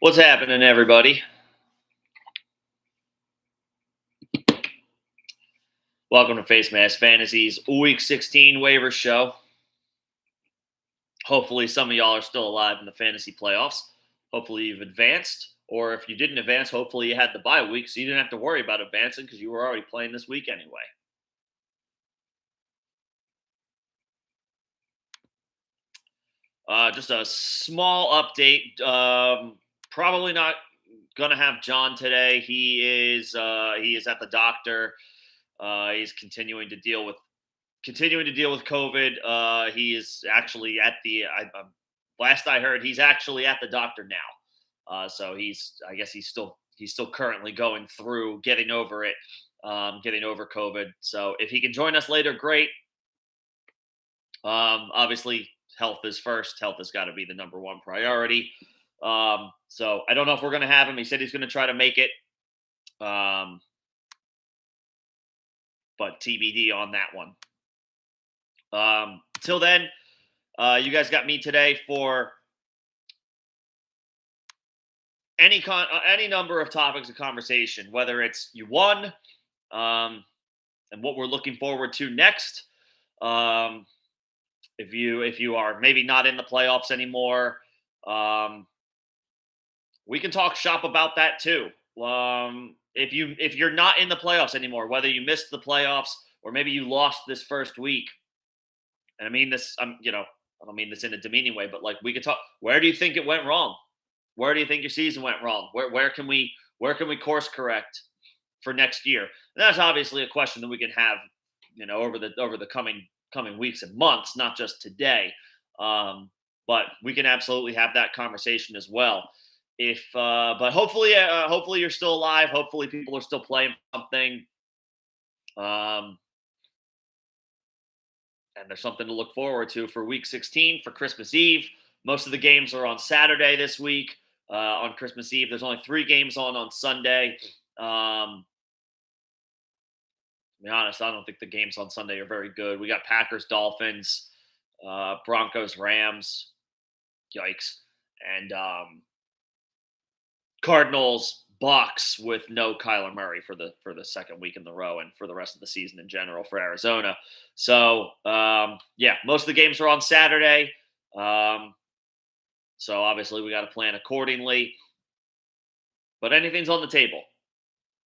What's happening, everybody? Welcome to Facemask Fantasy's Week 16 waiver show. Hopefully, some of y'all are still alive in the fantasy playoffs. Hopefully, you've advanced, or if you didn't advance, hopefully you had the bye week, so you didn't have to worry about advancing because you were already playing this week anyway. Just a small update. Probably not gonna have John today. He is at the doctor. He's continuing to deal with COVID. He is actually at the last I heard, he's actually at the doctor now. So I guess he's still currently going through getting over it, getting over COVID. So if he can join us later, great. Obviously, health is first. Health has got to be the number one priority. So I don't know if we're going to have him. He said he's going to try to make it. But TBD on that one. Till then, you guys got me today for any number of topics of conversation, whether it's you won, and what we're looking forward to next. If you are maybe not in the playoffs anymore, we can talk shop about that too. If you're not in the playoffs anymore, whether you missed the playoffs or maybe you lost this first week, and I mean this, I don't mean this in a demeaning way, but like we could talk. Where do you think it went wrong? Where do you think your season went wrong? Where can we course correct for next year? And that's obviously a question that we can have, over the coming weeks and months, not just today. But we can absolutely have that conversation as well. But hopefully you're still alive. Hopefully people are still playing something. And there's something to look forward to for Week 16 for Christmas Eve. Most of the games are on Saturday this week. On Christmas Eve, there's only 3 games on Sunday. To be honest, I don't think the games on Sunday are very good. We got Packers, Dolphins, Broncos, Rams. Yikes. And Cardinals, Bucks with no Kyler Murray for the second week in the row and for the rest of the season in general for Arizona. So most of the games are on Saturday. So obviously we got to plan accordingly. But anything's on the table.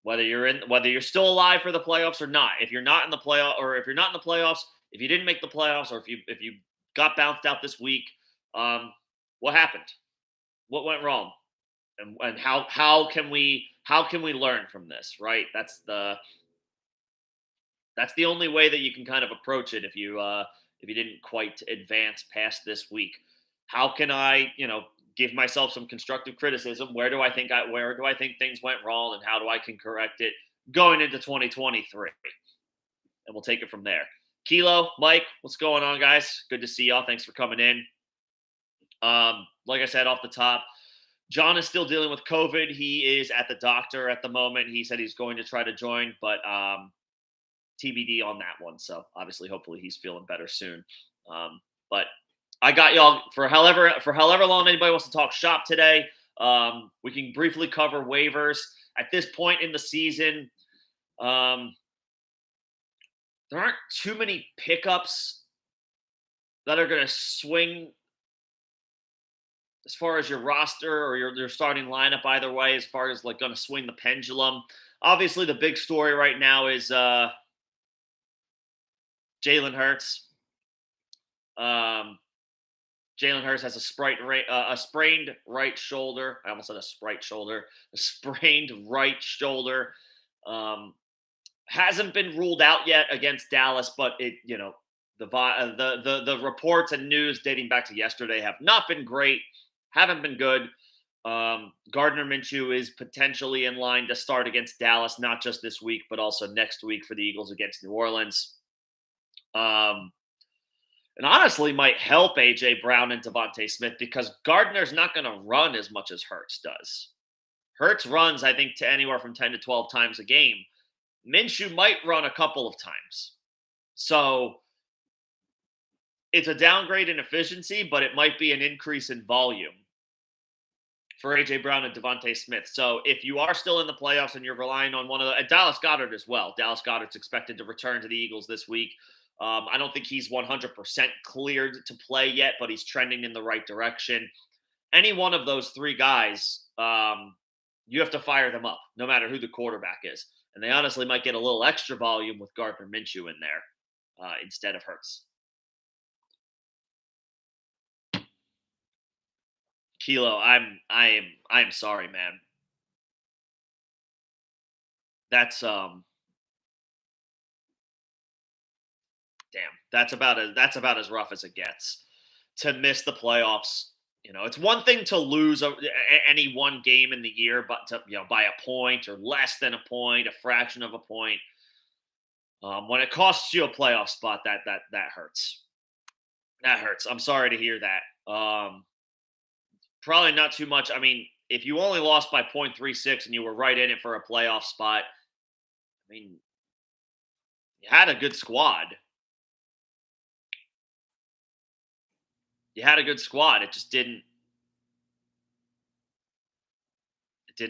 Whether you're still alive for the playoffs or not. If you're not in the playoffs, if you didn't make the playoffs, or if you got bounced out this week, what happened? What went wrong? And how can we learn from this, right? That's the only way that you can kind of approach it if you didn't quite advance past this week. How can I, give myself some constructive criticism? Where do I think things went wrong, and how do I can correct it going into 2023? And we'll take it from there. Kilo, Mike, what's going on, guys? Good to see y'all. Thanks for coming in. Like I said off the top, John is still dealing with COVID. He is at the doctor at the moment. He said he's going to try to join, but TBD on that one. So obviously, hopefully, he's feeling better soon. But I got y'all for however long anybody wants to talk shop today. We can briefly cover waivers at this point in the season. There aren't too many pickups that are going to swing as far as your roster or your starting lineup either way, as far as like going to swing the pendulum. Obviously, the big story right now is Jalen Hurts. Jalen Hurts has a sprained right shoulder. I almost said a sprite shoulder. A sprained right shoulder. Hasn't been ruled out yet against Dallas, but the reports and news dating back to yesterday have not been great. Haven't been good. Gardner Minshew is potentially in line to start against Dallas, not just this week, but also next week for the Eagles against New Orleans. And honestly might help A.J. Brown and Devontae Smith because Gardner's not going to run as much as Hurts does. Hurts runs, I think, to anywhere from 10 to 12 times a game. Minshew might run a couple of times. So it's a downgrade in efficiency, but it might be an increase in volume for AJ Brown and Devontae Smith. So if you are still in the playoffs and you're relying on one of the, and Dallas Goedert as well. Dallas Goedert's expected to return to the Eagles this week. I don't think he's 100% cleared to play yet, but he's trending in the right direction. Any one of those three guys, you have to fire them up, no matter who the quarterback is. And they honestly might get a little extra volume with Gardner Minshew in there instead of Hurts. Kilo, I am sorry, man. That's that's about as rough as it gets. To miss the playoffs, it's one thing to lose any one game in the year, but to by a point or less than a point, a fraction of a point. When it costs you a playoff spot, that hurts. That hurts. I'm sorry to hear that. Probably not too much. I mean, if you only lost by 0.36 and you were right in it for a playoff spot, I mean, you had a good squad. It just didn't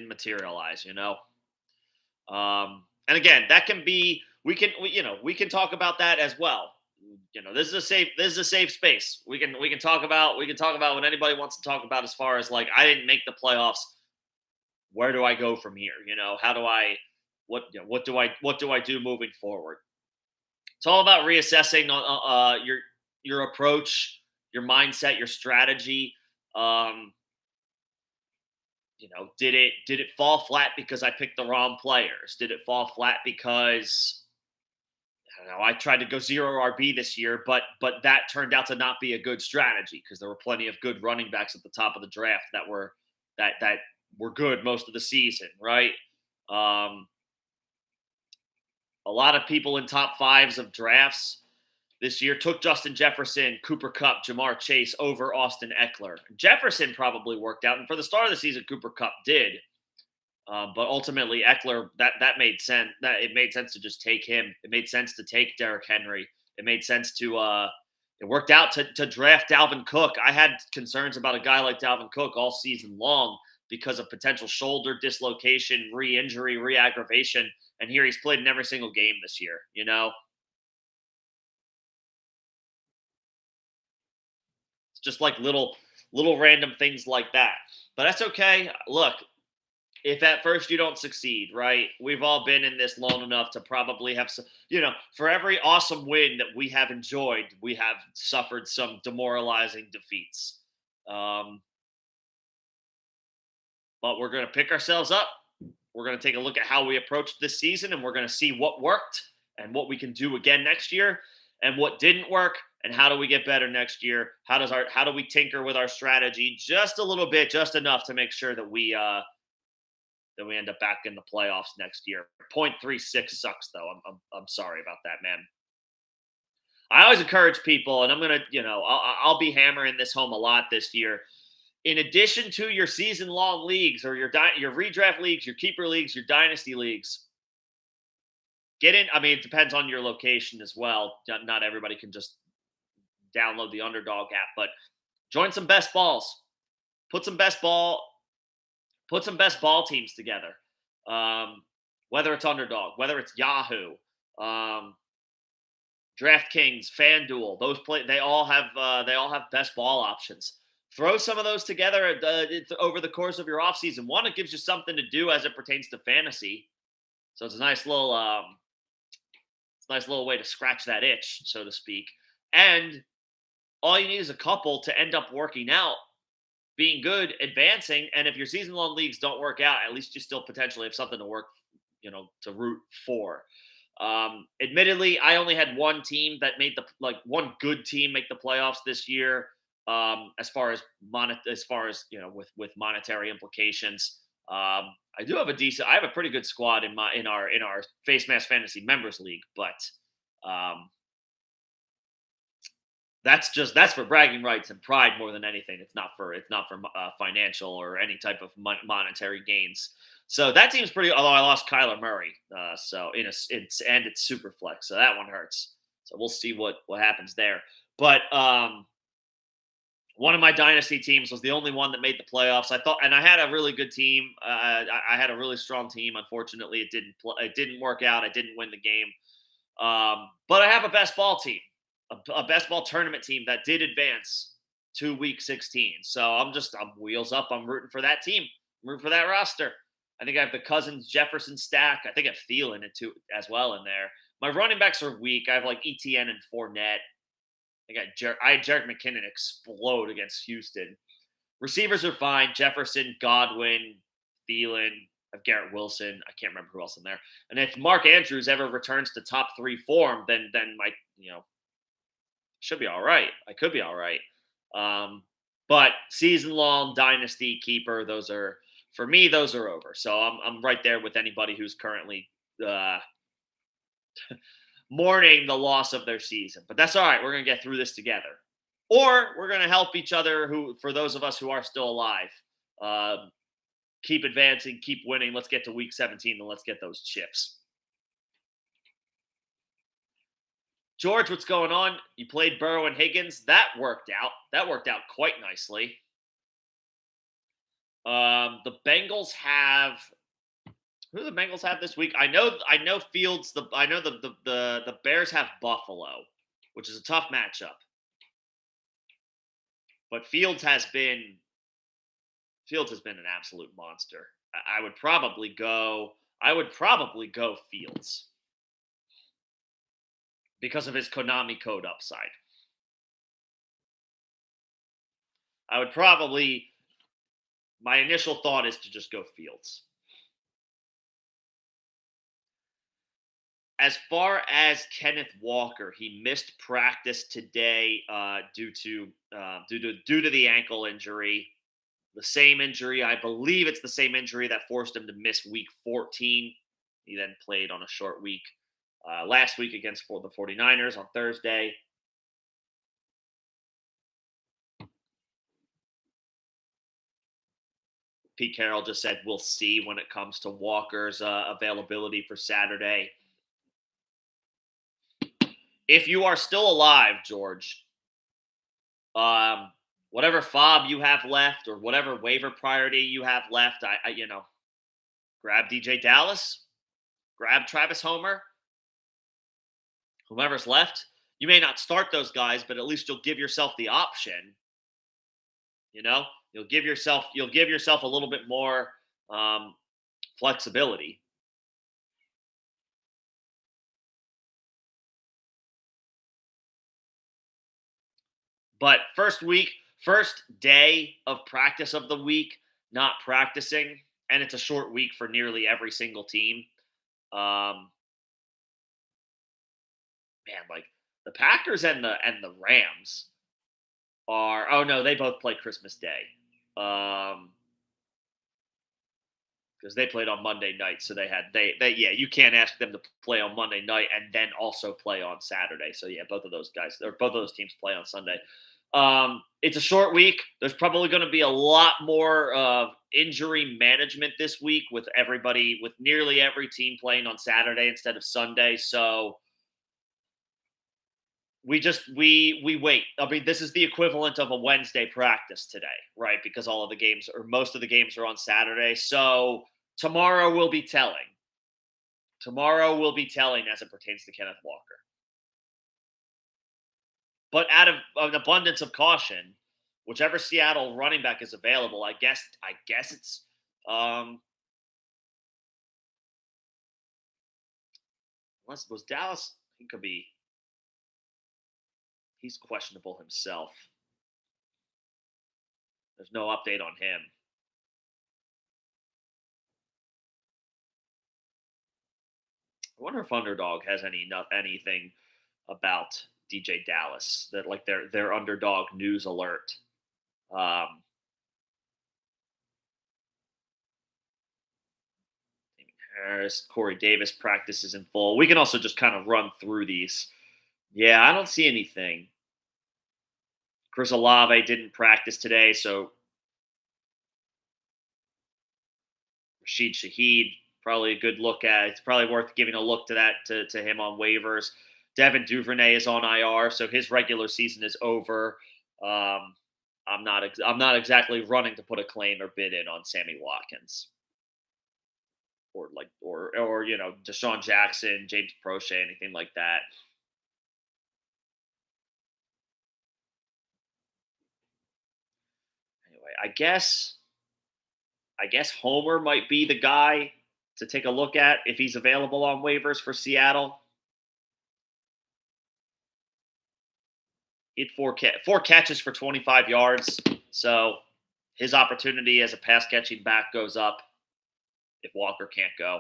materialize, and again, that can be, we can talk about that as well. This is a safe space. We can talk about what anybody wants to talk about as far as like, I didn't make the playoffs. Where do I go from here? How do I, what do I do moving forward? It's all about reassessing your approach, your mindset, your strategy. Did it fall flat because I picked the wrong players? Did it fall flat because I tried to go zero RB this year, but that turned out to not be a good strategy because there were plenty of good running backs at the top of the draft that were good most of the season, right? A lot of people in top fives of drafts this year took Justin Jefferson, Cooper Kupp, Jamar Chase over Austin Eckler. Jefferson probably worked out, and for the start of the season, Cooper Kupp did. But ultimately, Eckler, that made sense. It made sense to just take him. It made sense to take Derrick Henry. It made sense to it worked out to draft Dalvin Cook. I had concerns about a guy like Dalvin Cook all season long because of potential shoulder dislocation, re-injury, re-aggravation, and here he's played in every single game this year. It's just like little random things like that. But that's okay. Look, if at first you don't succeed, right? We've all been in this long enough to probably have some, for every awesome win that we have enjoyed, we have suffered some demoralizing defeats. But we're going to pick ourselves up. We're going to take a look at how we approached this season, and we're going to see what worked and what we can do again next year and what didn't work. And how do we get better next year? How do we tinker with our strategy just a little bit, just enough to make sure that we end up back in the playoffs next year. 0.36 sucks, though. I'm sorry about that, man. I always encourage people, and I'm gonna, I'll be hammering this home a lot this year. In addition to your season-long leagues or your redraft leagues, your keeper leagues, your dynasty leagues, get in. I mean, it depends on your location as well. Not everybody can just download the Underdog app, but join some best balls. Put some best ball teams together. Whether it's Underdog, whether it's Yahoo, DraftKings, FanDuel, they all have best ball options. Throw some of those together over the course of your offseason. One, it gives you something to do as it pertains to fantasy. So it's a nice little way to scratch that itch, so to speak. And all you need is a couple to end up working out, being good, advancing. And if your season-long leagues don't work out, at least you still potentially have something to work, to root for. Admittedly, I only had one team that made one good team make the playoffs this year. As far as with monetary implications, I have a pretty good squad in our Facemask Fantasy Members League, but that's for bragging rights and pride more than anything. It's not for financial or any type of monetary gains. So that team's pretty. Although I lost Kyler Murray, so it's super flex, so that one hurts. So we'll see what happens there. But One of my dynasty teams was the only one that made the playoffs. I thought, and I had a really good team. I had a really strong team. Unfortunately, it didn't work out. I didn't win the game. But I have a best ball team, a best ball tournament team that did advance to week 16. So I'm wheels up. I'm rooting for that team. I'm rooting for that roster. I think I have the Cousins Jefferson stack. I think I have Thielen it too as well in there. My running backs are weak. I have like ETN and Fournette. I had Jerick McKinnon explode against Houston. Receivers are fine. Jefferson, Godwin, Thielen. I have Garrett Wilson. I can't remember who else in there. And if Mark Andrews ever returns to top 3 form, then my should be all right. I could be all right. But season long dynasty keeper, those are for me. Those are over. So I'm right there with anybody who's currently mourning the loss of their season. But that's all right. We're going to get through this together. Or we're going to help each other for those of us who are still alive, keep advancing, keep winning. Let's get to week 17 and let's get those chips. George, what's going on? You played Burrow and Higgins. That worked out. That worked out quite nicely. The Bengals have who do the Bengals have this week? I know Fields. I know the Bears have Buffalo, which is a tough matchup. But Fields has been an absolute monster. I would probably go Fields because of his Konami code upside. My initial thought is to just go Fields. As far as Kenneth Walker, he missed practice today due to the ankle injury. The same injury, I believe it's the same injury that forced him to miss week 14. He then played on a short week last week against the 49ers on Thursday. Pete Carroll just said we'll see when it comes to Walker's availability for Saturday. If you are still alive, George, whatever fob you have left or whatever waiver priority you have left, I grab DJ Dallas, grab Travis Homer, whomever's left. You may not start those guys, but at least you'll give yourself the option. You'll give yourself a little bit more flexibility. But first day of practice of the week, not practicing, and it's a short week for nearly every single team. Man, like the Packers and the Rams are. Oh no, they both play Christmas Day, because they played on Monday night. So you can't ask them to play on Monday night and then also play on Saturday. So yeah, both of those teams play on Sunday. It's a short week. There's probably going to be a lot more injury management this week with nearly every team playing on Saturday instead of Sunday. So we wait. I mean, this is the equivalent of a Wednesday practice today, right? Because all of the games or most of the games are on Saturday. So tomorrow will be telling. Tomorrow will be telling as it pertains to Kenneth Walker. But out of an abundance of caution, whichever Seattle running back is available, I guess it's unless it was Dallas, he could be. He's questionable himself. There's no update on him. I wonder if Underdog has anything about DJ Dallas, that like their underdog news alert. Harris, Corey Davis practices in full. We can also just kind of run through these. Yeah, I don't see anything. Chris Olave didn't practice today, so Rashid Shaheed, probably a good look at. It's probably worth giving a look to that to him on waivers. Devin Duvernay is on IR, so his regular season is over. I'm not exactly running to put a claim or bid in on Sammy Watkins or Deshaun Jackson, James Prochet, anything like that. Anyway, I guess Homer might be the guy to take a look at if he's available on waivers for Seattle. He had four catches for 25 yards, so his opportunity as a pass catching back goes up if Walker can't go.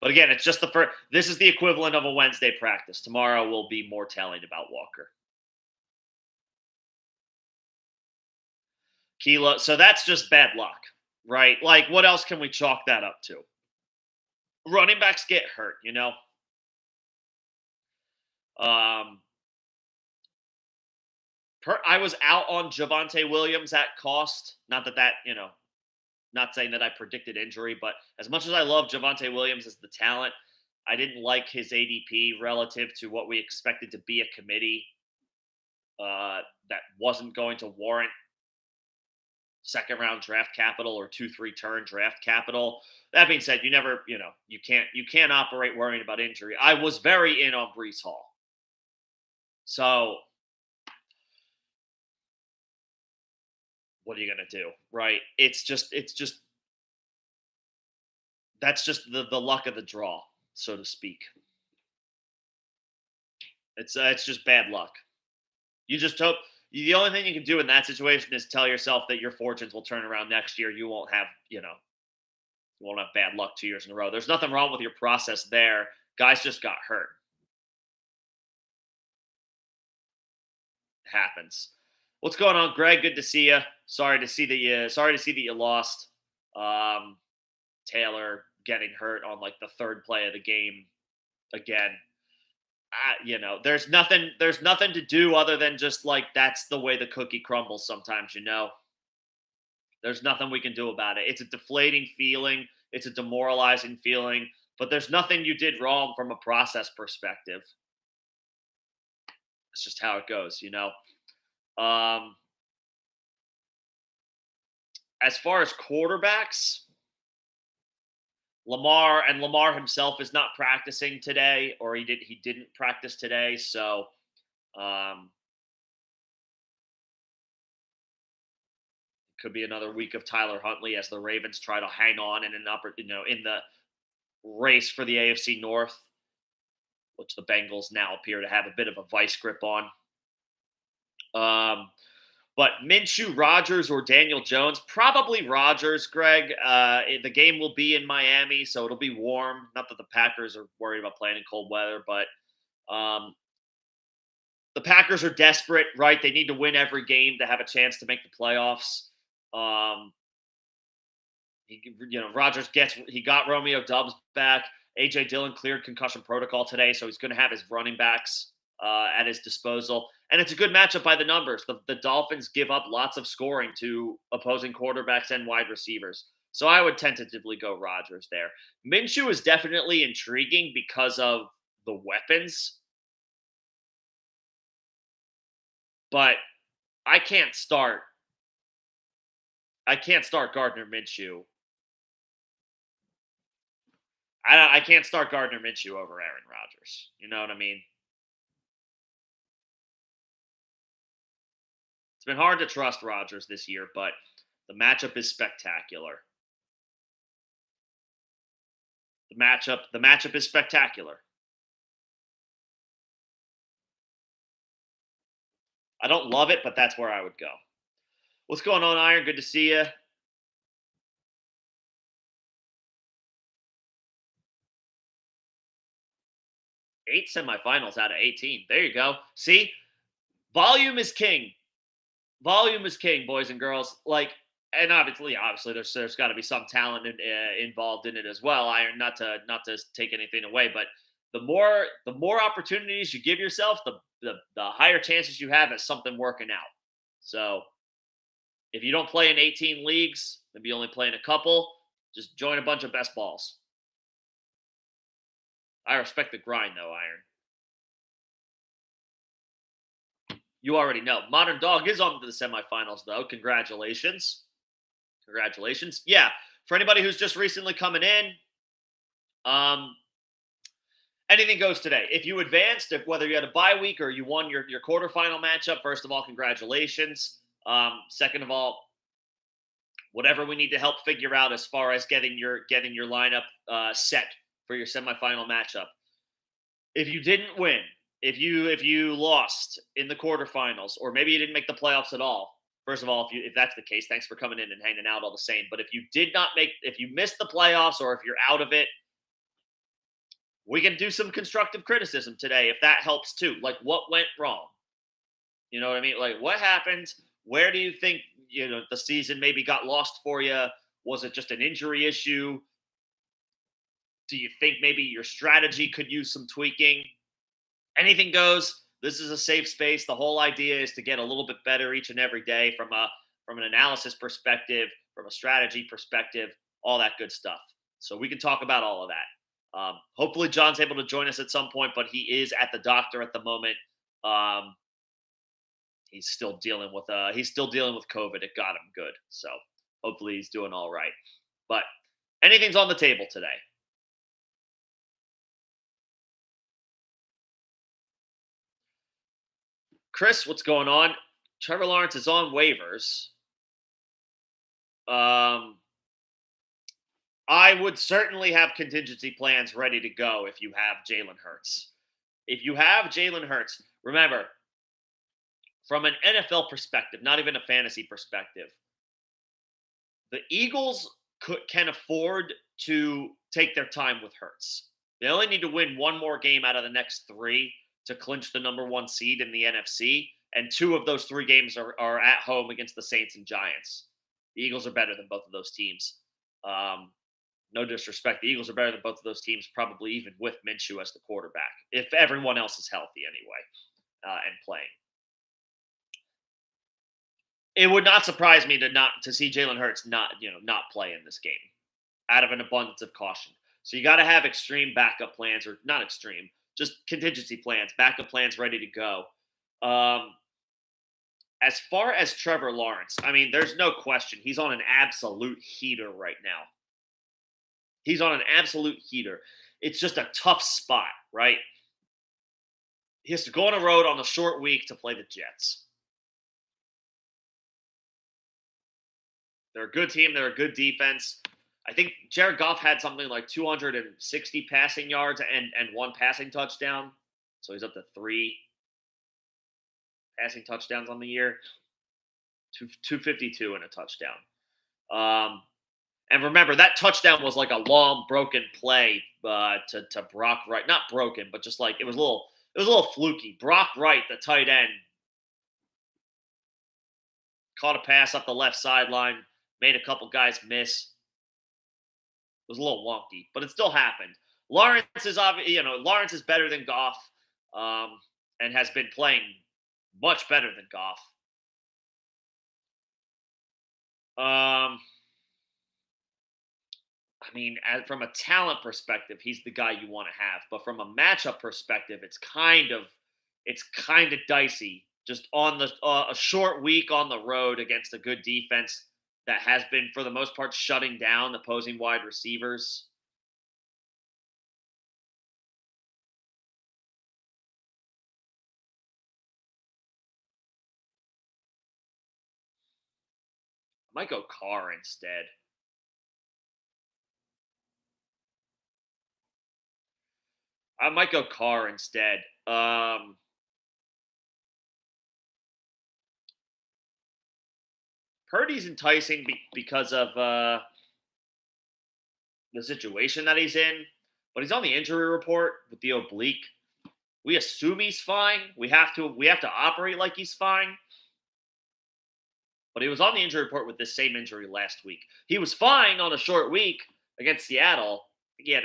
But again, it's just the first. This is the equivalent of a Wednesday practice. Tomorrow will be more telling about Walker. Kilo. So that's just bad luck, right? Like, what else can we chalk that up to? Running backs get hurt, Um, I was out on Javonte Williams at cost. Not not saying that I predicted injury, but as much as I love Javonte Williams as the talent, I didn't like his ADP relative to what we expected to be a committee that wasn't going to warrant second round draft capital or 2-3 turn draft capital. That being said, you can't operate worrying about injury. I was very in on Brees Hall. So what are you going to do? Right? It's just that's just the luck of the draw, so to speak. It's just bad luck. You just hope the only thing you can do in that situation is tell yourself that your fortunes will turn around next year. You won't have bad luck 2 years in a row. There's nothing wrong with your process there. Guys just got hurt. It happens. What's going on, Greg? Good to see you. Sorry to see that you lost. Taylor getting hurt on like the third play of the game again. There's nothing to do other than just like that's the way the cookie crumbles sometimes. There's nothing we can do about it. It's a deflating feeling. It's a demoralizing feeling. But there's nothing you did wrong from a process perspective. It's just how it goes. As far as quarterbacks, Lamar himself is not practicing today, or he didn't practice today. So, could be another week of Tyler Huntley as the Ravens try to hang on in in the race for the AFC North, which the Bengals now appear to have a bit of a vice grip on. But Minshew, Rodgers, or Daniel Jones, probably Rodgers, Greg. The game will be in Miami, so it'll be warm. Not that the Packers are worried about playing in cold weather, but the Packers are desperate, right? They need to win every game to have a chance to make the playoffs. Rodgers got Romeo Doubs back. A.J. Dillon cleared concussion protocol today, so he's going to have his running backs at his disposal. And it's a good matchup by the numbers. The Dolphins give up lots of scoring to opposing quarterbacks and wide receivers. So I would tentatively go Rodgers there. Minshew is definitely intriguing because of the weapons. But I can't start Gardner Minshew. I can't start Gardner Minshew over Aaron Rodgers. You know what I mean? It's been hard to trust Rodgers this year, but the matchup is spectacular. The matchup is spectacular. I don't love it, but that's where I would go. What's going on, Iron? Good to see you. 8 semifinals out of 18. There you go. See? Volume is king. Volume is king, boys and girls. And obviously, there's got to be some talent involved in it as well. Iron, not to take anything away, but the more opportunities you give yourself, the higher chances you have at something working out. So, if you don't play in 18 leagues, maybe you only play in a couple, just join a bunch of best balls. I respect the grind, though, Iron. You already know. Modern Dog is on to the semifinals, though. Congratulations. Congratulations. Yeah. For anybody who's just recently coming in, um, anything goes today. If you advanced, if whether you had a bye week or you won your quarterfinal matchup, first of all, congratulations. Second of all, whatever we need to help figure out as far as getting your lineup set for your semifinal matchup. If you didn't win, if you lost in the quarterfinals, or maybe you didn't make the playoffs at all. First of all, if that's the case, thanks for coming in and hanging out all the same. But if you did not make, if you missed the playoffs, or if you're out of it, we can do some constructive criticism today if that helps too. Like, what went wrong? You know what I mean? Like, what happened? Where do you think the season maybe got lost for you? Was it just an injury issue? Do you think maybe your strategy could use some tweaking? Anything goes. This is a safe space. The whole idea is to get a little bit better each and every day from an analysis perspective, from a strategy perspective, all that good stuff. So we can talk about all of that. Hopefully John's able to join us at some point, but he is at the doctor at the moment. He's still dealing with COVID. It got him good. So hopefully he's doing all right. But anything's on the table today. Chris, what's going on? Trevor Lawrence is on waivers. I would certainly have contingency plans ready to go if you have Jalen Hurts. If you have Jalen Hurts, remember, from an NFL perspective, not even a fantasy perspective, the Eagles can afford to take their time with Hurts. They only need to win one more game out of the next 3 to clinch the number 1 seed in the NFC, and 2 of those 3 games are at home against the Saints and Giants. The Eagles are better than both of those teams. No disrespect, the Eagles are better than both of those teams, probably even with Minshew as the quarterback, if everyone else is healthy anyway, and playing. It would not surprise me to see Jalen Hurts not play in this game out of an abundance of caution. So you got to have extreme backup plans, or not extreme, just contingency plans, backup plans ready to go. As far as Trevor Lawrence, I mean, there's no question. He's on an absolute heater right now. He's on an absolute heater. It's just a tough spot, right? He has to go on a road on a short week to play the Jets. They're a good team. They're a good defense. I think Jared Goff had something like 260 passing yards and 1 passing touchdown. So he's up to 3 passing touchdowns on the year. 252 and a touchdown. And remember, that touchdown was like a long, broken play to Brock Wright. Not broken, but just like it was a little fluky. Brock Wright, the tight end, caught a pass up the left sideline, made a couple guys miss. It was a little wonky, but it still happened. Lawrence is better than Goff, and has been playing much better than Goff. I mean, from a talent perspective, he's the guy you want to have. But from a matchup perspective, it's kind of dicey. Just on a short week on the road against a good defense that has been, for the most part, shutting down opposing wide receivers. I might go Carr instead. Purdy's enticing because of the situation that he's in, but he's on the injury report with the oblique. We assume he's fine. We have to operate like he's fine. But he was on the injury report with this same injury last week. He was fine on a short week against Seattle. I think he had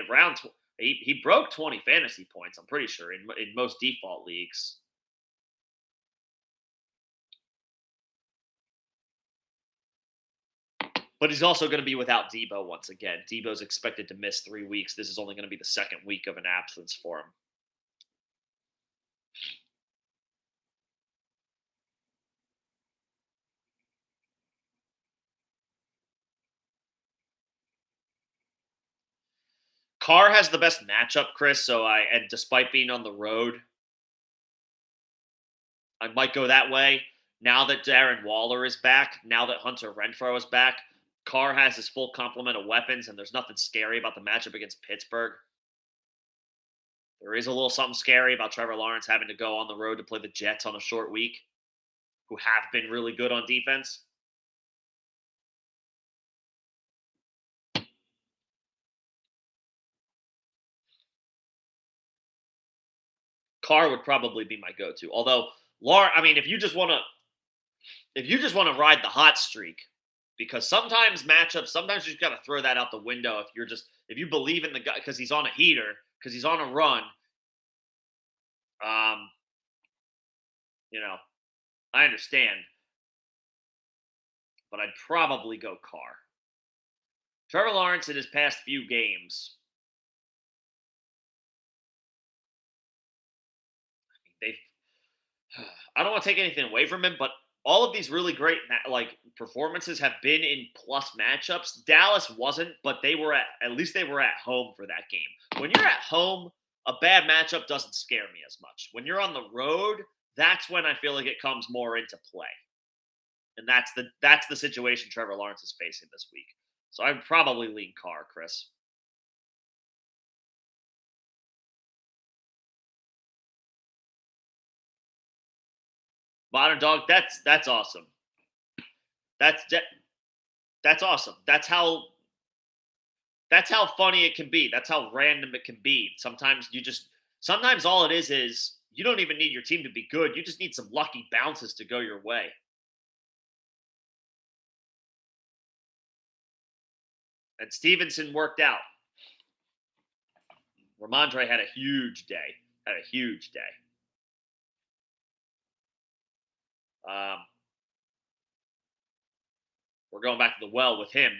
he broke 20 fantasy points, I'm pretty sure, in most default leagues. But he's also going to be without Debo once again. Debo's expected to miss 3 weeks. This is only going to be the second week of an absence for him. Carr has the best matchup, Chris. And despite being on the road, I might go that way. Now that Darren Waller is back, now that Hunter Renfrow is back, Carr has his full complement of weapons, and there's nothing scary about the matchup against Pittsburgh. There is a little something scary about Trevor Lawrence having to go on the road to play the Jets on a short week, who have been really good on defense. Carr would probably be my go-to. Although if you just want to ride the hot streak, because sometimes you just got to throw that out the window if you believe in the guy because he's on a heater, because he's on a run. I understand, but I'd probably go Carr. Trevor Lawrence in his past few games, I don't want to take anything away from him, but all of these really great performances have been in plus matchups. Dallas wasn't, but at least they were at home for that game. When you're at home, a bad matchup doesn't scare me as much. When you're on the road, that's when I feel like it comes more into play. And that's the situation Trevor Lawrence is facing this week. So I'd probably lean Carr, Chris. Modern Dog, that's awesome. That's awesome. That's how funny it can be. That's how random it can be. Sometimes all it is you don't even need your team to be good. You just need some lucky bounces to go your way. And Stevenson worked out. Ramondre had a huge day. We're going back to the well with him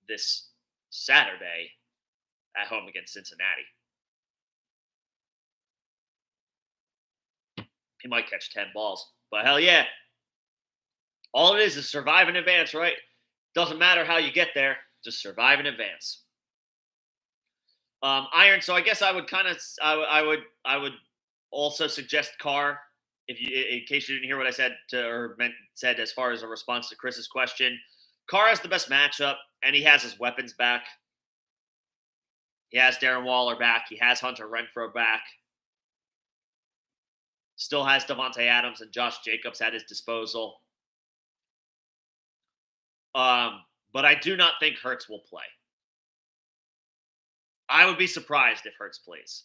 this Saturday at home against Cincinnati. He might catch 10 balls, but hell yeah. All it is survive in advance, right? Doesn't matter how you get there, just survive in advance. Iron. So I guess I would I would also suggest Carr in case you didn't hear what I said as far as a response to Chris's question. Carr has the best matchup, and he has his weapons back. He has Darren Waller back. He has Hunter Renfrow back. Still has Devontae Adams and Josh Jacobs at his disposal. But I do not think Hurts will play. I would be surprised if Hurts plays.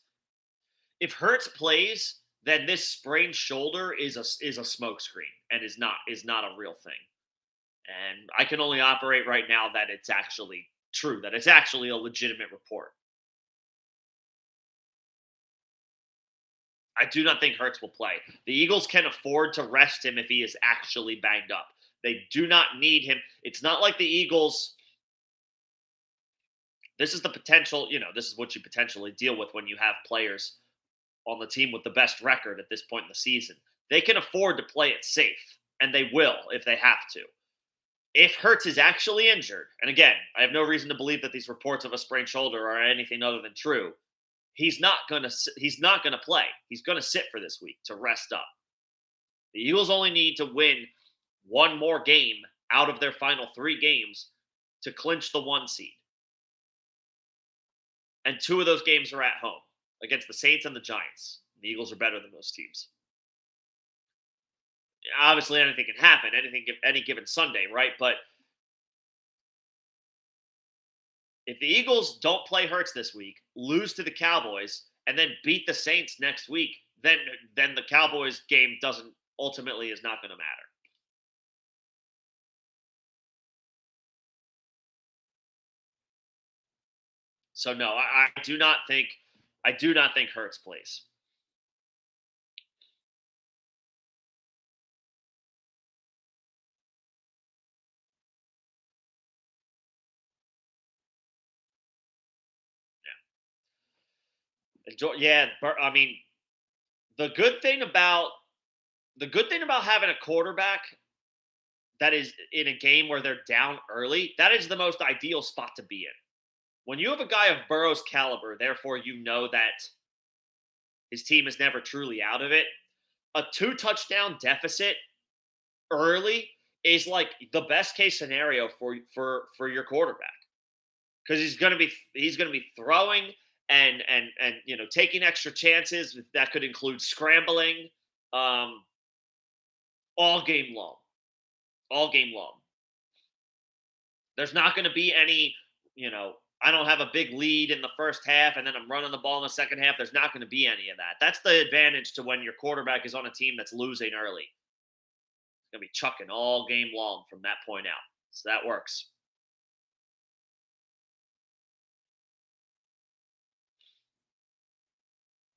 If Hurts plays, then this sprained shoulder is a smokescreen and is not a real thing. And I can only operate right now that it's actually true, that it's actually a legitimate report. I do not think Hurts will play. The Eagles can afford to rest him if he is actually banged up. They do not need him. It's not like the Eagles. This is the potential, this is what you potentially deal with when you have players on the team with the best record at this point in the season. They can afford to play it safe, and they will if they have to. If Hurts is actually injured, and again, I have no reason to believe that these reports of a sprained shoulder are anything other than true, he's not gonna play. He's gonna sit for this week to rest up. The Eagles only need to win one more game out of their final 3 games to clinch the 1 seed. And 2 of those games are at home against the Saints and the Giants. The Eagles are better than those teams. Obviously, anything can happen, any given Sunday, right? But if the Eagles don't play Hurts this week, lose to the Cowboys, and then beat the Saints next week, then the Cowboys game is not going to matter. So no, I do not think Hurts plays. Yeah, I mean, the good thing about having a quarterback that is in a game where they're down early, that is the most ideal spot to be in. when you have a guy of Burrow's caliber, therefore you know that his team is never truly out of it. A 2 touchdown deficit early is like the best case scenario for your quarterback, because he's going to be throwing and taking extra chances that could include scrambling, um, all game long, all game long. There's not going to be any, I don't have a big lead in the first half and then I'm running the ball in the second half. There's not going to be any of that. That's the advantage to when your quarterback is on a team that's losing early. It's going to be chucking all game long from that point out. So that works.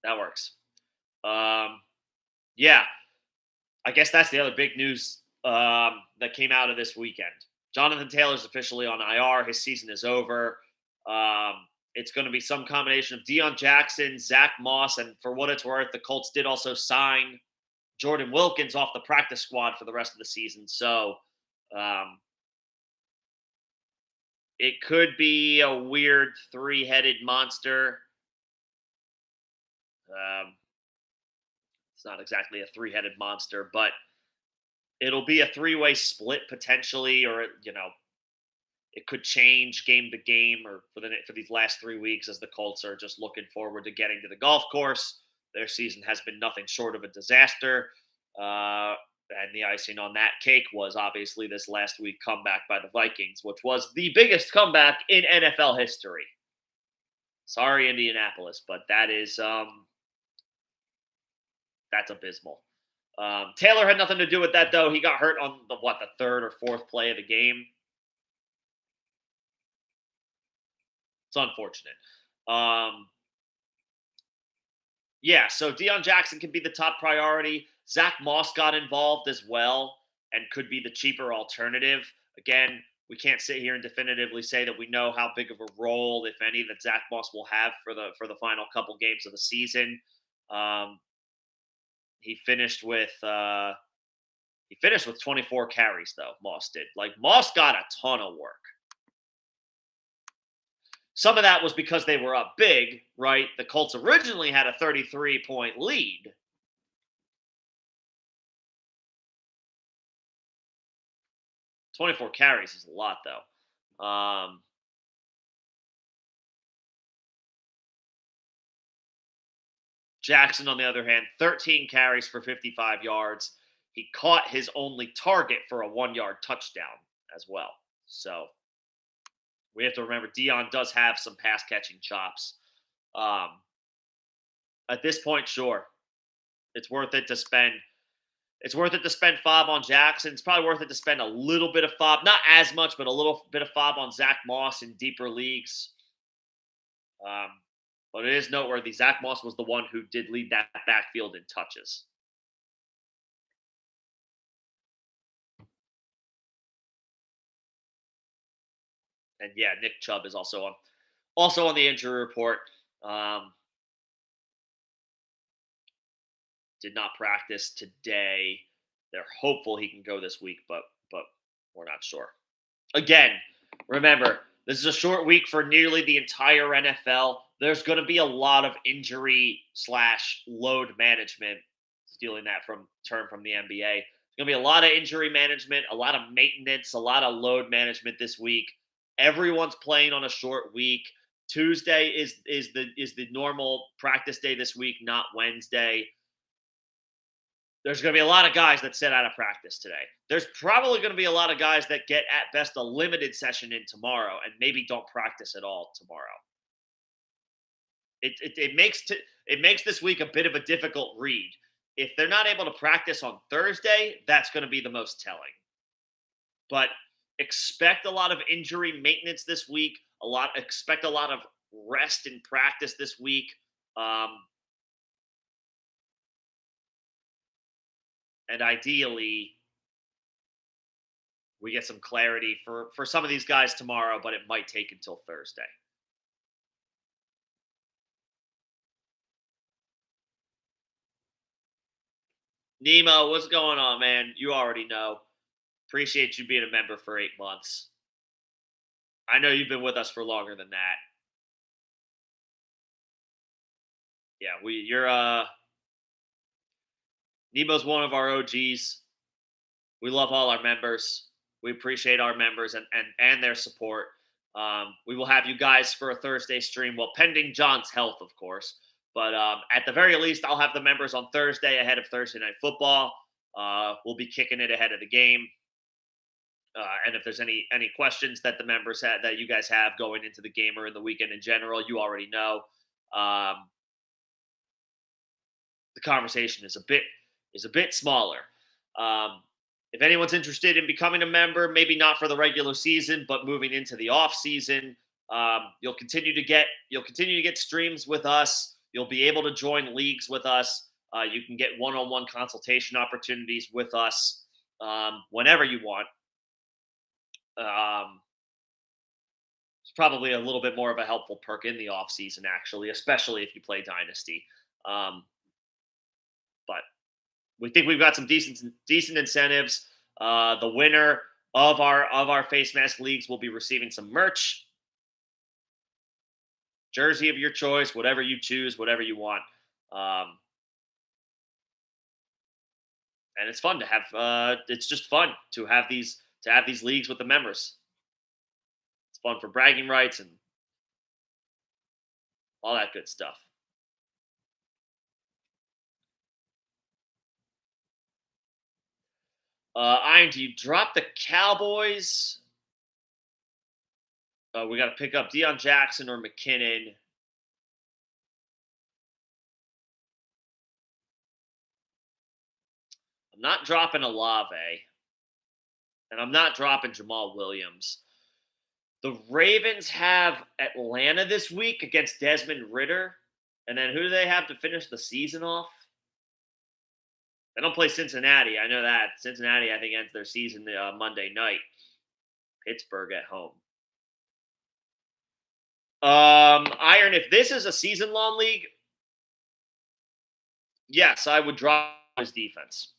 That works. Yeah, I guess that's the other big news that came out of this weekend. Jonathan Taylor's officially on IR. His season is over. It's going to be some combination of Deion Jackson, Zach Moss, and for what it's worth, the Colts did also sign Jordan Wilkins off the practice squad for the rest of the season. So it could be a weird 3-headed monster. It's not exactly a 3-headed monster, but it'll be a 3-way split potentially, or it could change game to game, or for these last 3 weeks as the Colts are just looking forward to getting to the golf course. Their season has been nothing short of a disaster. And the icing on that cake was obviously this last week comeback by the Vikings, which was the biggest comeback in NFL history. Sorry, Indianapolis, but that's abysmal. Taylor had nothing to do with that, though. He got hurt on the third or fourth play of the game. It's unfortunate. Yeah, so Deion Jackson can be the top priority. Zach Moss got involved as well and could be the cheaper alternative. Again, we can't sit here and definitively say that we know how big of a role, if any, that Zach Moss will have for the final couple games of the season. He finished with 24 carries, though. Moss did. Moss got a ton of work. Some of that was because they were up big, right? The Colts originally had a 33-point lead. "24 carries is a lot, though. Jackson, on the other hand, 13 carries for 55 yards. He caught his only target for a 1-yard touchdown as well. So we have to remember Deion does have some pass-catching chops. At this point, sure, it's worth it to spend. It's worth it to spend FOB on Jackson. It's probably worth it to spend a little bit of FOB, not as much, but a little bit of FOB on Zach Moss in deeper leagues. But it is noteworthy. Zach Moss was the one who did lead that backfield in touches. And yeah, Nick Chubb is also on the injury report. Did not practice today. They're hopeful he can go this week, but we're not sure. Again, remember, this is a short week for nearly the entire NFL. There's going to be a lot of injury/load management, stealing that term from the NBA. There's going to be a lot of injury management, a lot of maintenance, a lot of load management this week. Everyone's playing on a short week. Tuesday is the normal practice day this week, not Wednesday. There's going to be a lot of guys that sit out of practice today. There's probably going to be a lot of guys that get at best a limited session in tomorrow and maybe don't practice at all tomorrow. It makes this week a bit of a difficult read. If they're not able to practice on Thursday, that's going to be the most telling. But expect a lot of injury maintenance this week. Expect a lot of rest in practice this week. And ideally, we get some clarity for some of these guys tomorrow, but it might take until Thursday. Nemo, what's going on, man? You already know. Appreciate you being a member for 8 months. I know you've been with us for longer than that. Yeah, you're Nebo's one of our OGs. We love all our members. We appreciate our members and their support. We will have you guys for a Thursday stream, well, pending John's health, of course. But at the very least, I'll have the members on Thursday ahead of Thursday Night Football. We'll be kicking it ahead of the game. And if there's any questions that the members that you guys have going into the game or in the weekend in general, you already know. Um, the conversation is a bit smaller. Um, if anyone's interested in becoming a member, maybe not for the regular season, but moving into the off season, you'll continue to get streams with us. You'll be able to join leagues with us. You can get one-on-one consultation opportunities with us whenever you want. It's probably a little bit more of a helpful perk in the off season, actually, especially if you play Dynasty. But we think we've got some decent incentives. The winner of our face mask leagues will be receiving some merch, jersey of your choice, whatever you choose, whatever you want. And it's fun to have. It's just fun to have these leagues with the members. It's fun for bragging rights and all that good stuff. Iron, do you drop the Cowboys? We got to pick up Deion Jackson or McKinnon. I'm not dropping Olave, and I'm not dropping Jamal Williams. The Ravens have Atlanta this week against Desmond Ridder, and then who do they have to finish the season off? They don't play Cincinnati. I know that. Cincinnati, I think, ends their season Monday night. Pittsburgh at home. Iron, if this is a season-long league, yes, I would drop his defense.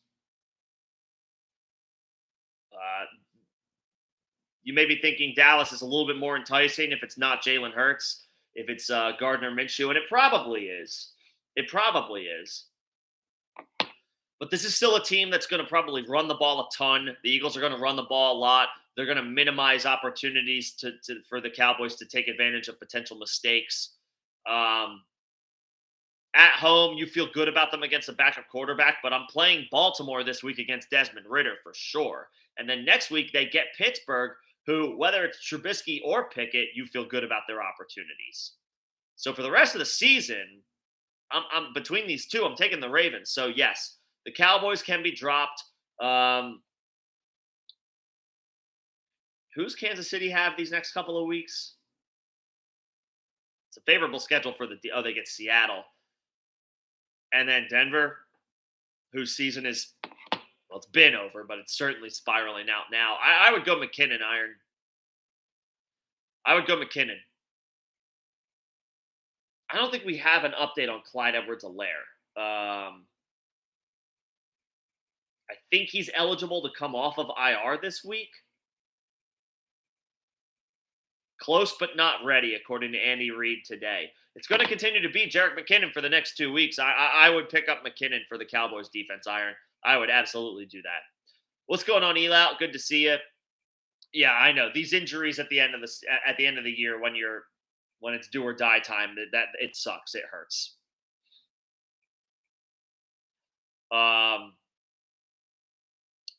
You may be thinking Dallas is a little bit more enticing if it's not Jalen Hurts, if it's Gardner Minshew, and it probably is. It probably is. But this is still a team that's going to probably run the ball a ton. The Eagles are going to run the ball a lot. They're going to minimize opportunities for the Cowboys to take advantage of potential mistakes. At home, you feel good about them against a backup quarterback, but I'm playing Baltimore this week against Desmond Ridder for sure. And then next week, they get Pittsburgh, who, whether it's Trubisky or Pickett, you feel good about their opportunities. So for the rest of the season, I'm between these two. I'm taking the Ravens. So yes, the Cowboys can be dropped. Who's Kansas City have these next couple of weeks? It's a favorable schedule for they get Seattle. And then Denver, whose season is, well, it's been over, but it's certainly spiraling out now. I would go McKinnon, Iron. I would go McKinnon. I don't think we have an update on Clyde Edwards-Helaire. I think he's eligible to come off of IR this week. Close but not ready, according to Andy Reid today. It's going to continue to be Jerick McKinnon for the next 2 weeks. I would pick up McKinnon for the Cowboys defense, Iron. I would absolutely do that. What's going on, Elout? Good to see you. Yeah, I know these injuries at the end of the year when it's do or die time. That it sucks. It hurts.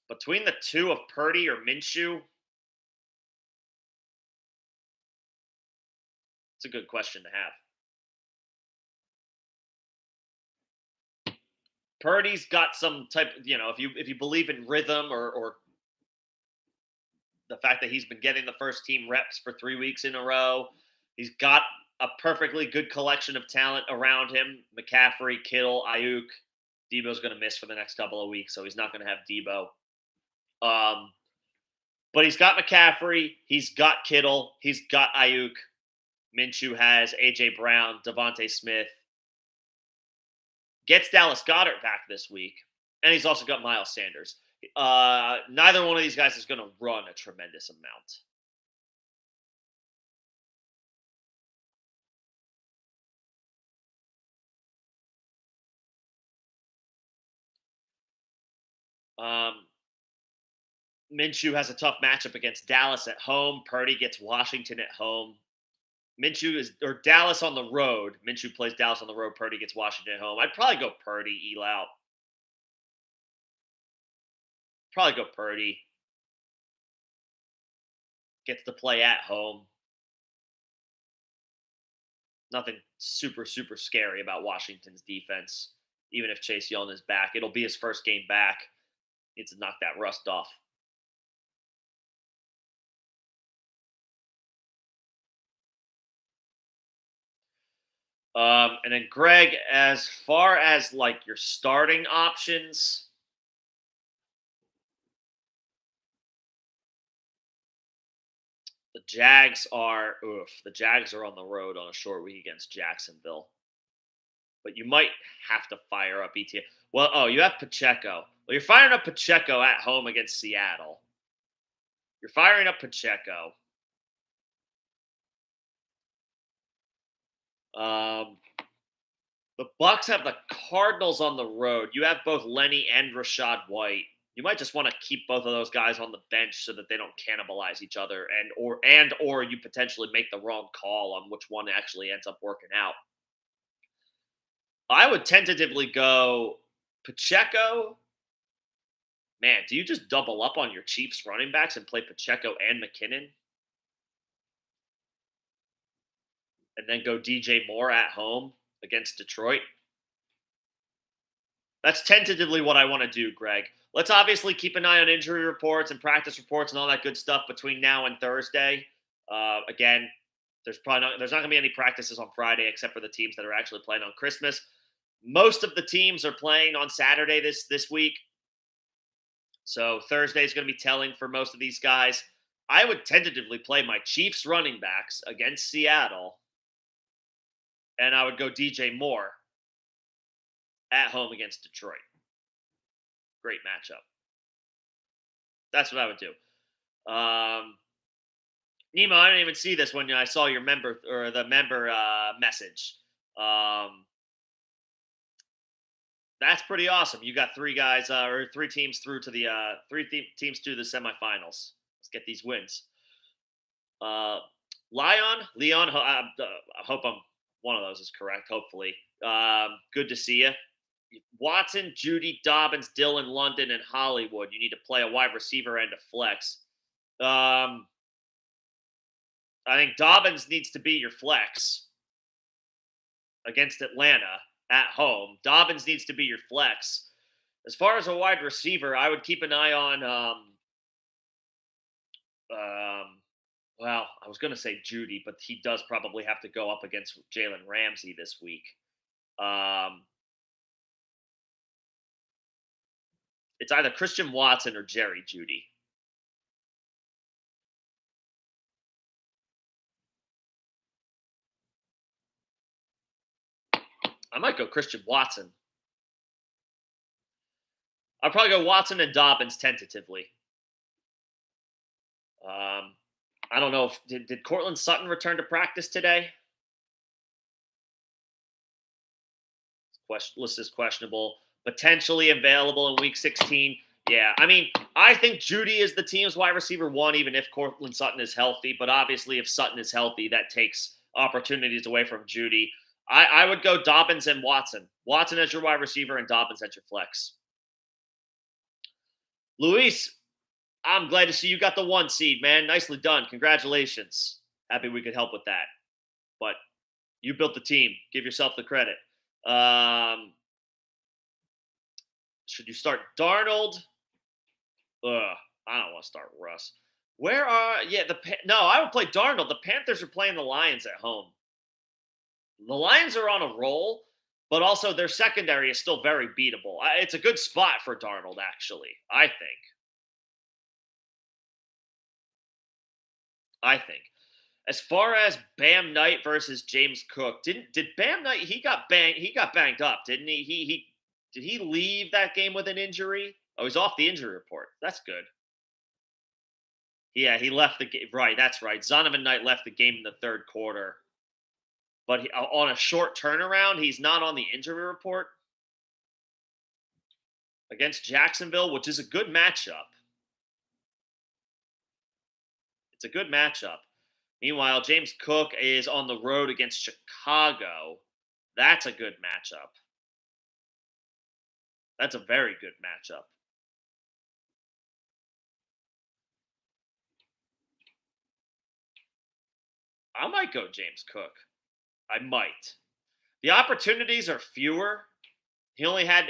Between the two of Purdy or Minshew, it's a good question to have. Purdy's got some type, if you believe in rhythm or the fact that he's been getting the first team reps for 3 weeks in a row, he's got a perfectly good collection of talent around him. McCaffrey, Kittle, Ayuk. Debo's going to miss for the next couple of weeks, so he's not going to have Debo. But he's got McCaffrey, he's got Kittle, he's got Ayuk. Minshew has A.J. Brown, Devontae Smith. Gets Dallas Goedert back this week, and he's also got Miles Sanders. Neither one of these guys is going to run a tremendous amount. Um, Minshew has a tough matchup against Dallas at home. Purdy gets Washington at home. Minshew is or Dallas on the road. Minshew plays Dallas on the road. Purdy gets Washington at home. I'd probably go Purdy, eel out. Probably go Purdy. Gets to play at home. Nothing super, super scary about Washington's defense. Even if Chase Young is back, it'll be his first game back. Needs to knock that rust off. And then Greg, as far as like your starting options, the Jags are on the road on a short week against Jacksonville. But you might have to fire up ETA. Well, you have Pacheco. Well, you're firing up Pacheco at home against Seattle. You're firing up Pacheco. The Bucks have the Cardinals on the road. You have both Lenny and Rashad White. You might just want to keep both of those guys on the bench so that they don't cannibalize each other, or you potentially make the wrong call on which one actually ends up working out. I would tentatively go Pacheco. Man, do you just double up on your Chiefs running backs and play Pacheco and McKinnon? And then go DJ Moore at home against Detroit? That's tentatively what I want to do, Greg. Let's obviously keep an eye on injury reports and practice reports and all that good stuff between now and Thursday. Again, there's not going to be any practices on Friday except for the teams that are actually playing on Christmas. Most of the teams are playing on Saturday this week. So Thursday is going to be telling for most of these guys. I would tentatively play my Chiefs running backs against Seattle, and I would go DJ Moore at home against Detroit. Great matchup. That's what I would do. Nemo, I didn't even see this when I saw your member message. That's pretty awesome. You got three guys or three teams through to the teams through the semifinals. Let's get these wins. Leon. I hope one of those is correct. Hopefully, good to see you. Watson, Judy, Dobbins, Dylan, London, and Hollywood. You need to play a wide receiver and a flex. I think Dobbins needs to be your flex against Atlanta at home. Dobbins needs to be your flex. As far as a wide receiver, I would keep an eye on. Well, I was going to say Judy, but he does probably have to go up against Jalen Ramsey this week. It's either Christian Watson or Jerry Judy. I might go Christian Watson. I'll probably go Watson and Dobbins tentatively. I don't know if did Cortland Sutton return to practice today? List is questionable. Potentially available in week 16. Yeah, I mean, I think Judy is the team's wide receiver one, even if Cortland Sutton is healthy. But obviously, if Sutton is healthy, that takes opportunities away from Judy. I would go Dobbins and Watson. Watson as your wide receiver and Dobbins as your flex. Luis, I'm glad to see you got the 1 seed, man. Nicely done. Congratulations. Happy we could help with that. But you built the team. Give yourself the credit. Should you start Darnold? I don't want to start Russ. I would play Darnold. The Panthers are playing the Lions at home. The Lions are on a roll, but also their secondary is still very beatable. It's a good spot for Darnold, actually, I think. As far as Bam Knight versus James Cook, did Bam Knight he got banged up, didn't he? Did he leave that game with an injury? Oh, he's off the injury report. That's good. Yeah, he left the game. Right, that's right. Zonovan Knight left the game in the third quarter. But on a short turnaround, he's not on the injury report. against Jacksonville, which is a good matchup. It's a good matchup. Meanwhile, James Cook is on the road against Chicago. That's a good matchup. That's a very good matchup. I might go James Cook. I might. The opportunities are fewer. He only had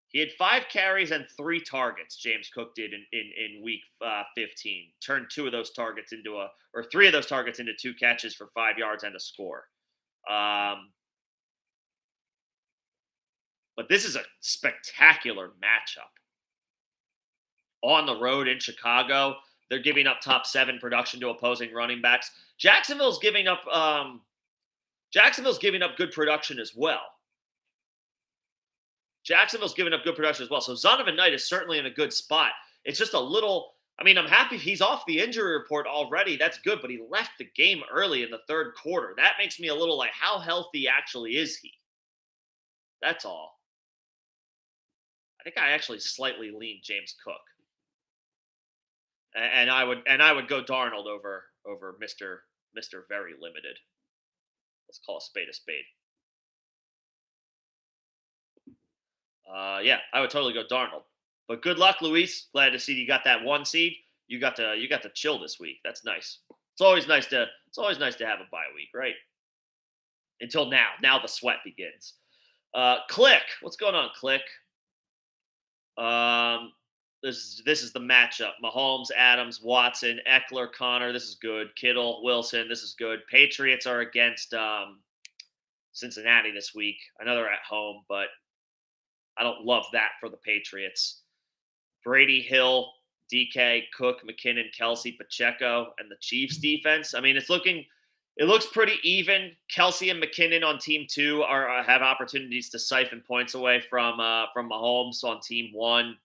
he had 5 carries and 3 targets. James Cook did in week 15. Turned 3 of those targets into 2 catches for 5 yards and a score. But this is a spectacular matchup. On the road in Chicago, they're giving up top 7 production to opposing running backs. Jacksonville's giving up good production as well. So Zonovan Knight is certainly in a good spot. It's just a little. I mean, I'm happy he's off the injury report already. That's good, but he left the game early in the third quarter. That makes me a little like, how healthy actually is he? That's all. I think I actually slightly lean James Cook, and I would go Darnold over Mister Very Limited. Let's call a spade a spade. Yeah, I would totally go Darnold. But good luck, Luis. Glad to see you got that 1 seed. You got to chill this week. That's nice. It's always nice to have a bye week, right? Until now. Now the sweat begins. Click. What's going on, Click? This is the matchup. Mahomes, Adams, Watson, Eckler, Connor. This is good. Kittle, Wilson. This is good. Patriots are against Cincinnati this week. I know they're at home, but I don't love that for the Patriots. Brady, Hill, DK, Cook, McKinnon, Kelsey, Pacheco, and the Chiefs defense. I mean, it looks pretty even. Kelsey and McKinnon on team 2 have opportunities to siphon points away from Mahomes on team 1.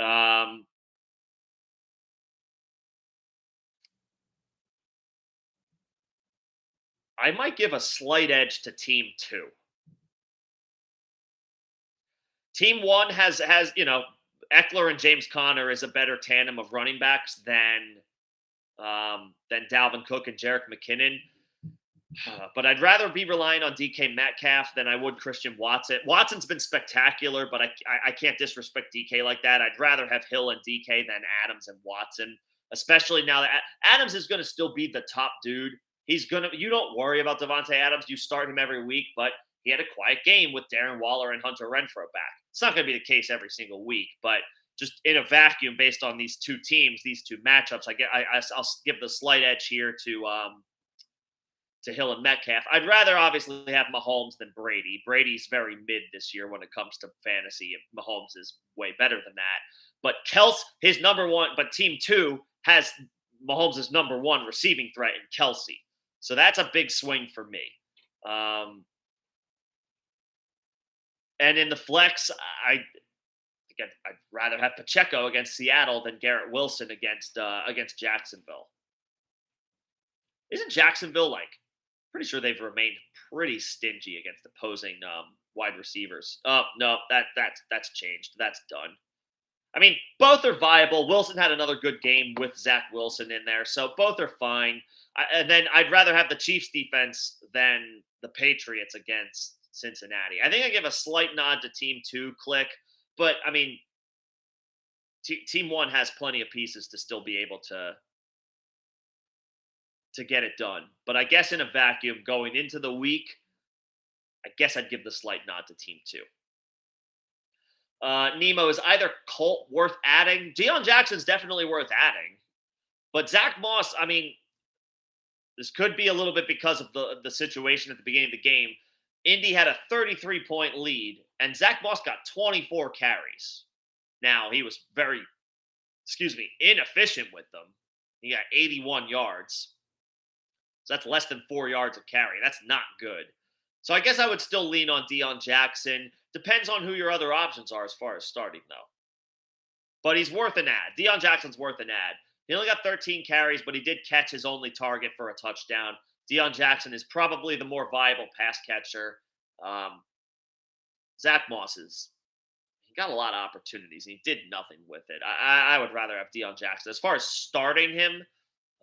I might give a slight edge to team 2. Team 1 has Eckler and James Conner is a better tandem of running backs than Dalvin Cook and Jerick McKinnon. But I'd rather be relying on DK Metcalf than I would Christian Watson. Watson's been spectacular, but I can't disrespect DK like that. I'd rather have Hill and DK than Adams and Watson, especially now that Adams is going to still be the top dude. You don't worry about Devontae Adams. You start him every week, but he had a quiet game with Darren Waller and Hunter Renfrow back. It's not going to be the case every single week, but just in a vacuum based on these 2 teams, these 2 matchups, I'll give the slight edge here to Hill and Metcalf. I'd rather obviously have Mahomes than Brady. Brady's very mid this year when it comes to fantasy. Mahomes is way better than that. But his number 1, but team 2 has Mahomes' number 1 receiving threat in Kelsey. So that's a big swing for me. And in the flex, I'd rather have Pacheco against Seattle than Garrett Wilson against Jacksonville. Isn't Jacksonville pretty sure they've remained pretty stingy against opposing wide receivers? Oh no, that's changed. That's done. I mean, both are viable. Wilson had another good game with Zach Wilson in there, so both are fine. And then I'd rather have the Chiefs defense than the Patriots against Cincinnati. I think I give a slight nod to team 2, Click, but I mean, team 1 has plenty of pieces to still be able to get it done. But I guess in a vacuum going into the week, I guess I'd give the slight nod to team 2. Nemo, is either Colt worth adding? Deion Jackson's definitely worth adding. But Zach Moss, I mean, this could be a little bit because of the situation at the beginning of the game. Indy had a 33-point lead, and Zach Moss got 24 carries. Now, he was very, inefficient with them. He got 81 yards. So that's less than 4 yards a carry. That's not good. So I guess I would still lean on Deion Jackson. Depends on who your other options are as far as starting, though. But he's worth an ad. Deion Jackson's worth an ad. He only got 13 carries, but he did catch his only target for a touchdown. Deion Jackson is probably the more viable pass catcher. Zach Moss's he got a lot of opportunities and he did nothing with it. I would rather have Deion Jackson. As far as starting him,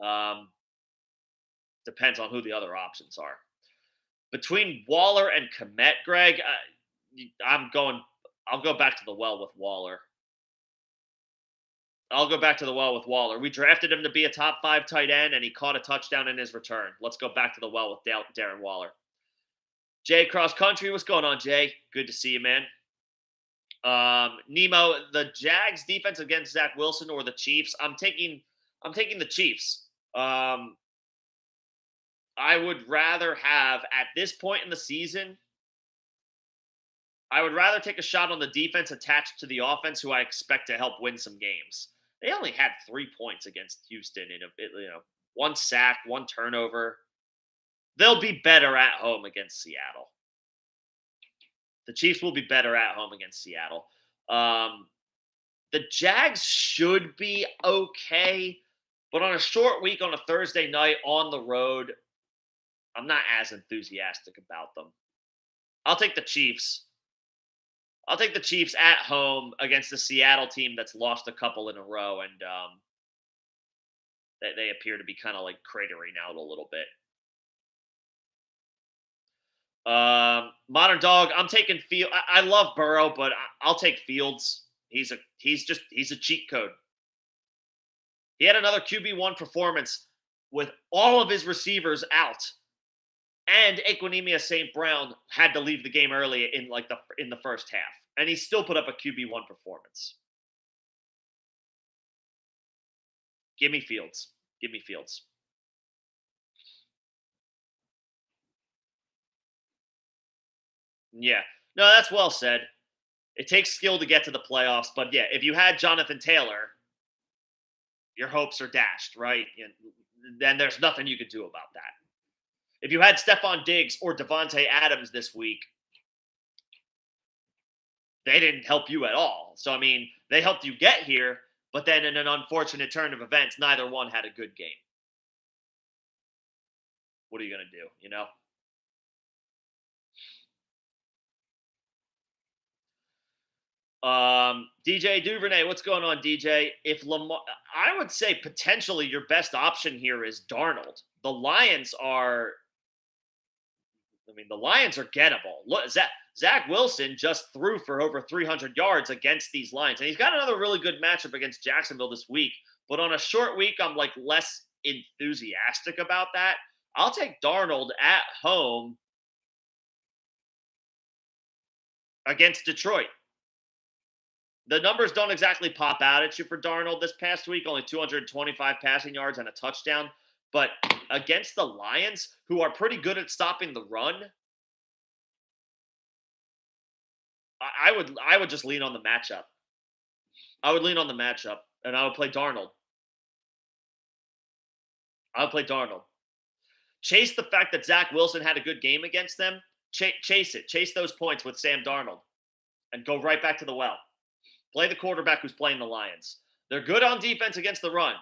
um, depends on who the other options are. Between Waller and Komet, Greg, I'm going. I'll go back to the well with Waller. I'll go back to the well with Waller. We drafted him to be a top 5 tight end, and he caught a touchdown in his return. Let's go back to the well with Darren Waller. Jay Cross Country, what's going on, Jay? Good to see you, man. Nemo, the Jags defense against Zach Wilson or the Chiefs? I'm taking the Chiefs. I would rather have at this point in the season. I would rather take a shot on the defense attached to the offense, who I expect to help win some games. They only had 3 points against Houston in one sack, 1 turnover. They'll be better at home against Seattle. The Chiefs will be better at home against Seattle. The Jags should be okay, but on a short week on a Thursday night on the road, I'm not as enthusiastic about them. I'll take the Chiefs. I'll take the Chiefs at home against the Seattle team that's lost a couple in a row, and they appear to be kind of like cratering out a little bit. Modern Dog, I'm taking Field. I love Burrow, but I'll take Fields. He's a cheat code. He had another QB1 performance with all of his receivers out, and Equinemius St. Brown had to leave the game early in the first half, and he still put up a QB1 performance. Give me Fields. Give me Fields. Yeah. No, that's well said. It takes skill to get to the playoffs, but yeah, if you had Jonathan Taylor, your hopes are dashed, right? And then there's nothing you could do about that. If you had Stephon Diggs or Devontae Adams this week, they didn't help you at all. So, I mean, they helped you get here, but then in an unfortunate turn of events, neither one had a good game. What are you going to do, you know? DJ Duvernay, what's going on, DJ? If Lamar, I would say potentially your best option here is Darnold. The Lions are gettable. Look, Zach Wilson just threw for over 300 yards against these Lions, and he's got another really good matchup against Jacksonville this week. But on a short week, I'm like less enthusiastic about that. I'll take Darnold at home against Detroit. The numbers don't exactly pop out at you for Darnold this past week, only 225 passing yards and a touchdown. But against the Lions, who are pretty good at stopping the run, I would just lean on the matchup. I would lean on the matchup, and I would play Darnold. I would play Darnold. Chase the fact that Zach Wilson had a good game against them. Chase it. Chase those points with Sam Darnold, and go right back to the well. Play the quarterback who's playing the Lions. They're good on defense against the run.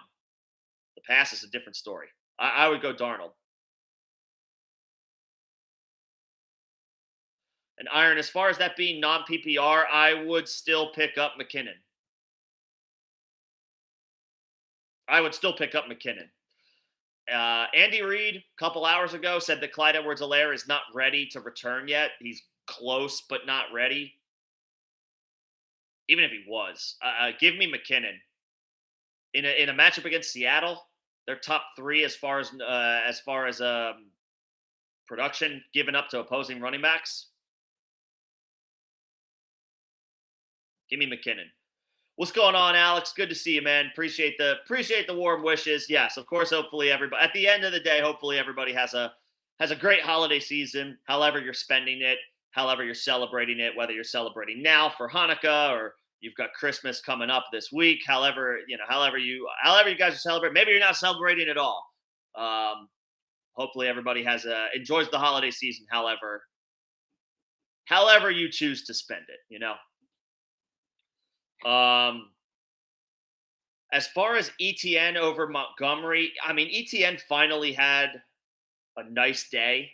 The pass is a different story. I would go Darnold. And Iron, as far as that being non-PPR, I would still pick up McKinnon. Andy Reid, a couple hours ago, said that Clyde Edwards-Helaire is not ready to return yet. He's close, but not ready. Even if he was, give me McKinnon. In a matchup against Seattle, they're top 3 as far as production given up to opposing running backs. Give me McKinnon. What's going on, Alex? Good to see you, man. Appreciate the warm wishes. Yes, of course. Hopefully, everybody. At the end of the day, hopefully everybody has a great holiday season. However you're spending it, however you're celebrating it, whether you're celebrating now for Hanukkah or you've got Christmas coming up this week. However you guys are celebrating. Maybe you're not celebrating at all. Hopefully everybody enjoys the holiday season. However you choose to spend it, you know. As far as ETN over Montgomery, I mean, ETN finally had a nice day.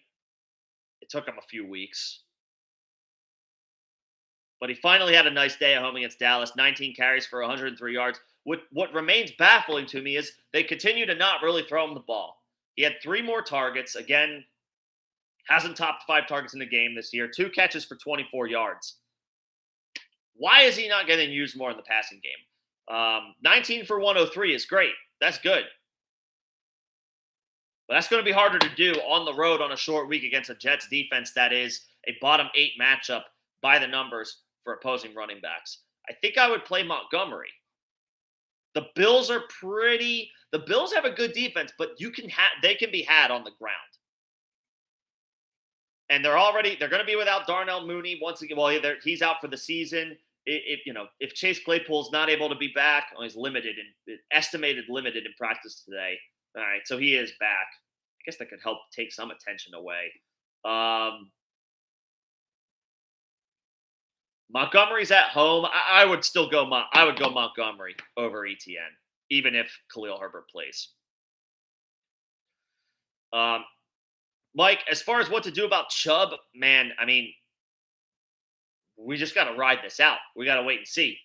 It took him a few weeks. But he finally had a nice day at home against Dallas, 19 carries for 103 yards. What remains baffling to me is they continue to not really throw him the ball. He had 3 more targets. Again, hasn't topped 5 targets in the game this year. 2 catches for 24 yards. Why is he not getting used more in the passing game? 19 for 103 is great. That's good. But that's going to be harder to do on the road on a short week against a Jets defense that is a bottom 8 matchup by the numbers for opposing running backs. I think I would play Montgomery. The Bills have a good defense, but they can be had on the ground. And they're going to be without Darnell Mooney once again. Well, he's out for the season. If Chase Claypool's not able to be back, he's estimated limited in practice today. All right, so he is back. I guess that could help take some attention away. Montgomery's at home. I would still go. I would go Montgomery over ETN, even if Khalil Herbert plays. Mike, as far as what to do about Chubb, man, I mean, we just got to ride this out. We got to wait and see.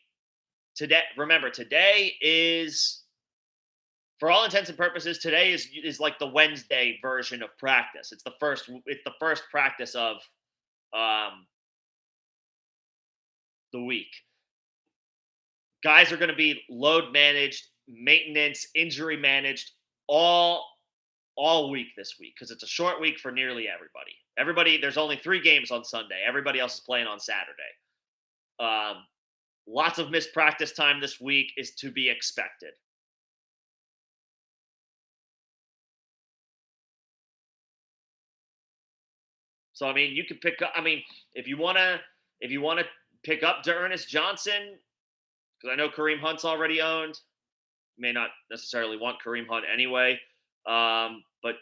Today is, for all intents and purposes, today is like the Wednesday version of practice. It's the first practice of the week. Guys are going to be load managed, maintenance, injury managed all week this week because it's a short week for nearly everybody. There's only 3 games on Sunday. Everybody else is playing on Saturday. Lots of missed practice time this week is to be expected. So, I mean, you could pick up. I mean, if you want to pick up D'Ernest Johnson, because I know Kareem Hunt's already owned. You may not necessarily want Kareem Hunt anyway. But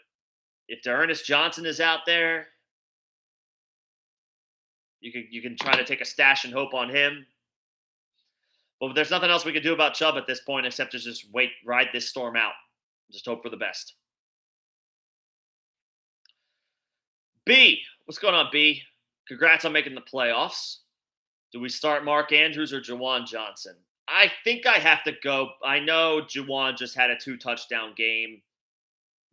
if D'Ernest Johnson is out there, you can try to take a stash and hope on him. But there's nothing else we can do about Chubb at this point except to just ride this storm out. Just hope for the best. B, what's going on, B? Congrats on making the playoffs. Do we start Mark Andrews or Juwan Johnson? I think I have to go. I know Juwan just had a 2-touchdown game,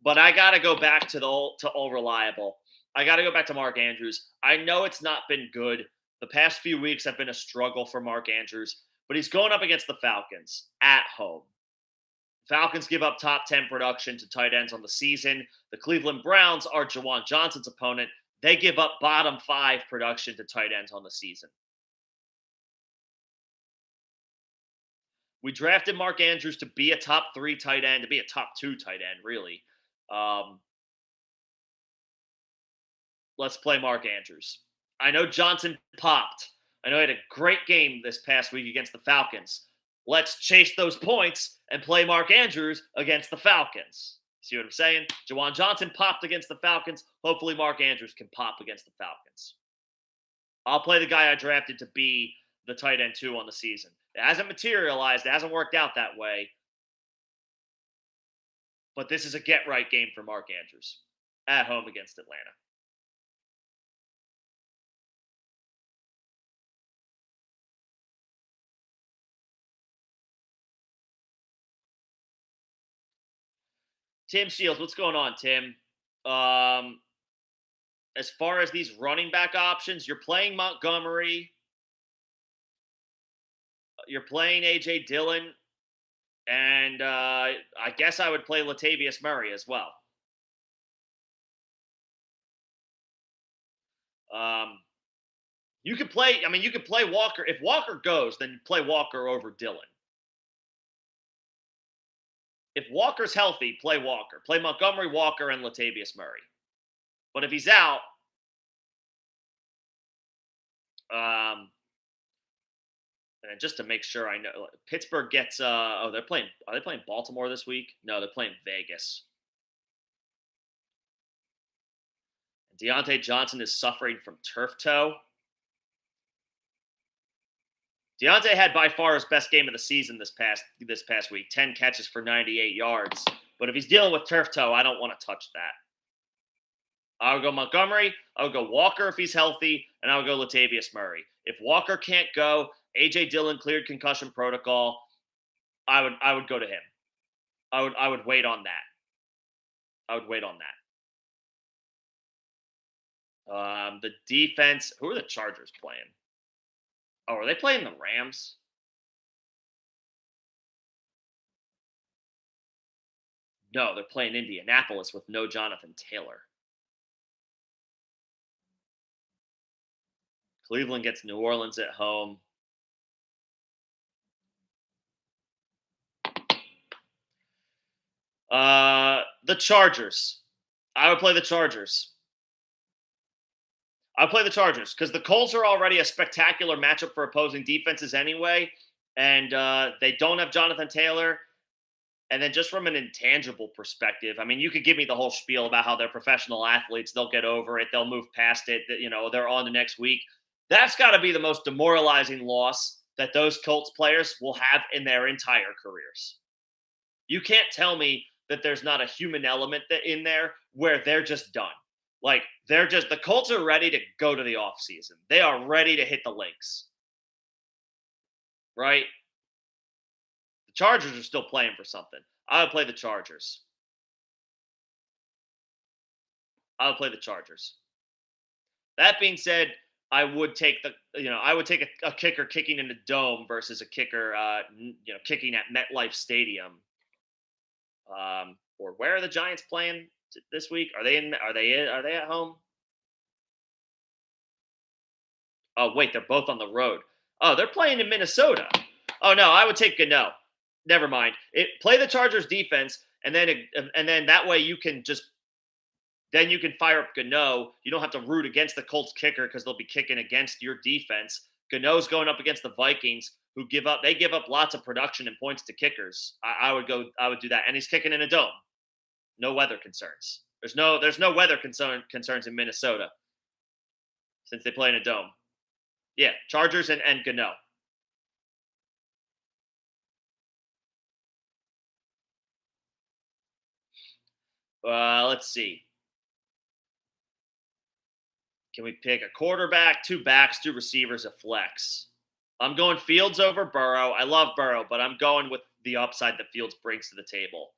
but I got to go back to all reliable. I got to go back to Mark Andrews. I know it's not been good. The past few weeks have been a struggle for Mark Andrews, but he's going up against the Falcons at home. Falcons give up top 10 production to tight ends on the season. The Cleveland Browns are Juwan Johnson's opponent. They give up bottom 5 production to tight ends on the season. We drafted Mark Andrews to be a top 3 tight end, to be a top 2 tight end, really. Let's play Mark Andrews. I know Johnson popped. I know he had a great game this past week against the Falcons. Let's chase those points and play Mark Andrews against the Falcons. See what I'm saying? Juwan Johnson popped against the Falcons. Hopefully Mark Andrews can pop against the Falcons. I'll play the guy I drafted to be the tight end 2 on the season. It hasn't materialized. It hasn't worked out that way. But this is a get-right game for Mark Andrews at home against Atlanta. Tim Shields, what's going on, Tim? As far as these running back options, you're playing Montgomery. You're playing A.J. Dillon. And I guess I would play Latavius Murray as well. You could play Walker. If Walker goes, then play Walker over Dillon. If Walker's healthy, play Walker. Play Montgomery, Walker, and Latavius Murray. But if he's out, and just to make sure I know, Pittsburgh gets. Are they playing Baltimore this week? No, they're playing Vegas. Deontay Johnson is suffering from turf toe. Deontay had by far his best game of the season this past week. 10 catches for 98 yards. But if he's dealing with turf toe, I don't want to touch that. I would go Montgomery. I would go Walker if he's healthy, and I would go Latavius Murray. If Walker can't go, AJ Dillon cleared concussion protocol. I would go to him. I would wait on that. I would wait on that. The defense. Who are the Chargers playing? Oh, are they playing the Rams? No, they're playing Indianapolis with no Jonathan Taylor. Cleveland gets New Orleans at home. The Chargers. I would play the Chargers. I play the Chargers because the Colts are already a spectacular matchup for opposing defenses anyway, and they don't have Jonathan Taylor. And then just from an intangible perspective, I mean, you could give me the whole spiel about how they're professional athletes. They'll get over it. They'll move past it. They're on the next week. That's got to be the most demoralizing loss that those Colts players will have in their entire careers. You can't tell me that there's not a human element in there where they're just done. Like, the Colts are ready to go to the offseason. They are ready to hit the links. Right? The Chargers are still playing for something. I would play the Chargers. That being said, I would take a kicker kicking in the dome versus a kicker, kicking at MetLife Stadium. Or where are the Giants playing this week? Are they at home? Oh wait, they're both on the road. Oh, they're playing in Minnesota. Oh no, I would take Gano. Never mind. Play the Chargers defense, and then that way you can fire up Gano. You don't have to root against the Colts kicker because they'll be kicking against your defense. Gano's going up against the Vikings, who give up lots of production and points to kickers. I would do that, and he's kicking in a dome. No weather concerns. There's no weather concerns in Minnesota since they play in a dome. Yeah, Chargers and Gano. Let's see. Can we pick a quarterback, 2 backs, 2 receivers, a flex? I'm going Fields over Burrow. I love Burrow, but I'm going with the upside that Fields brings to the table.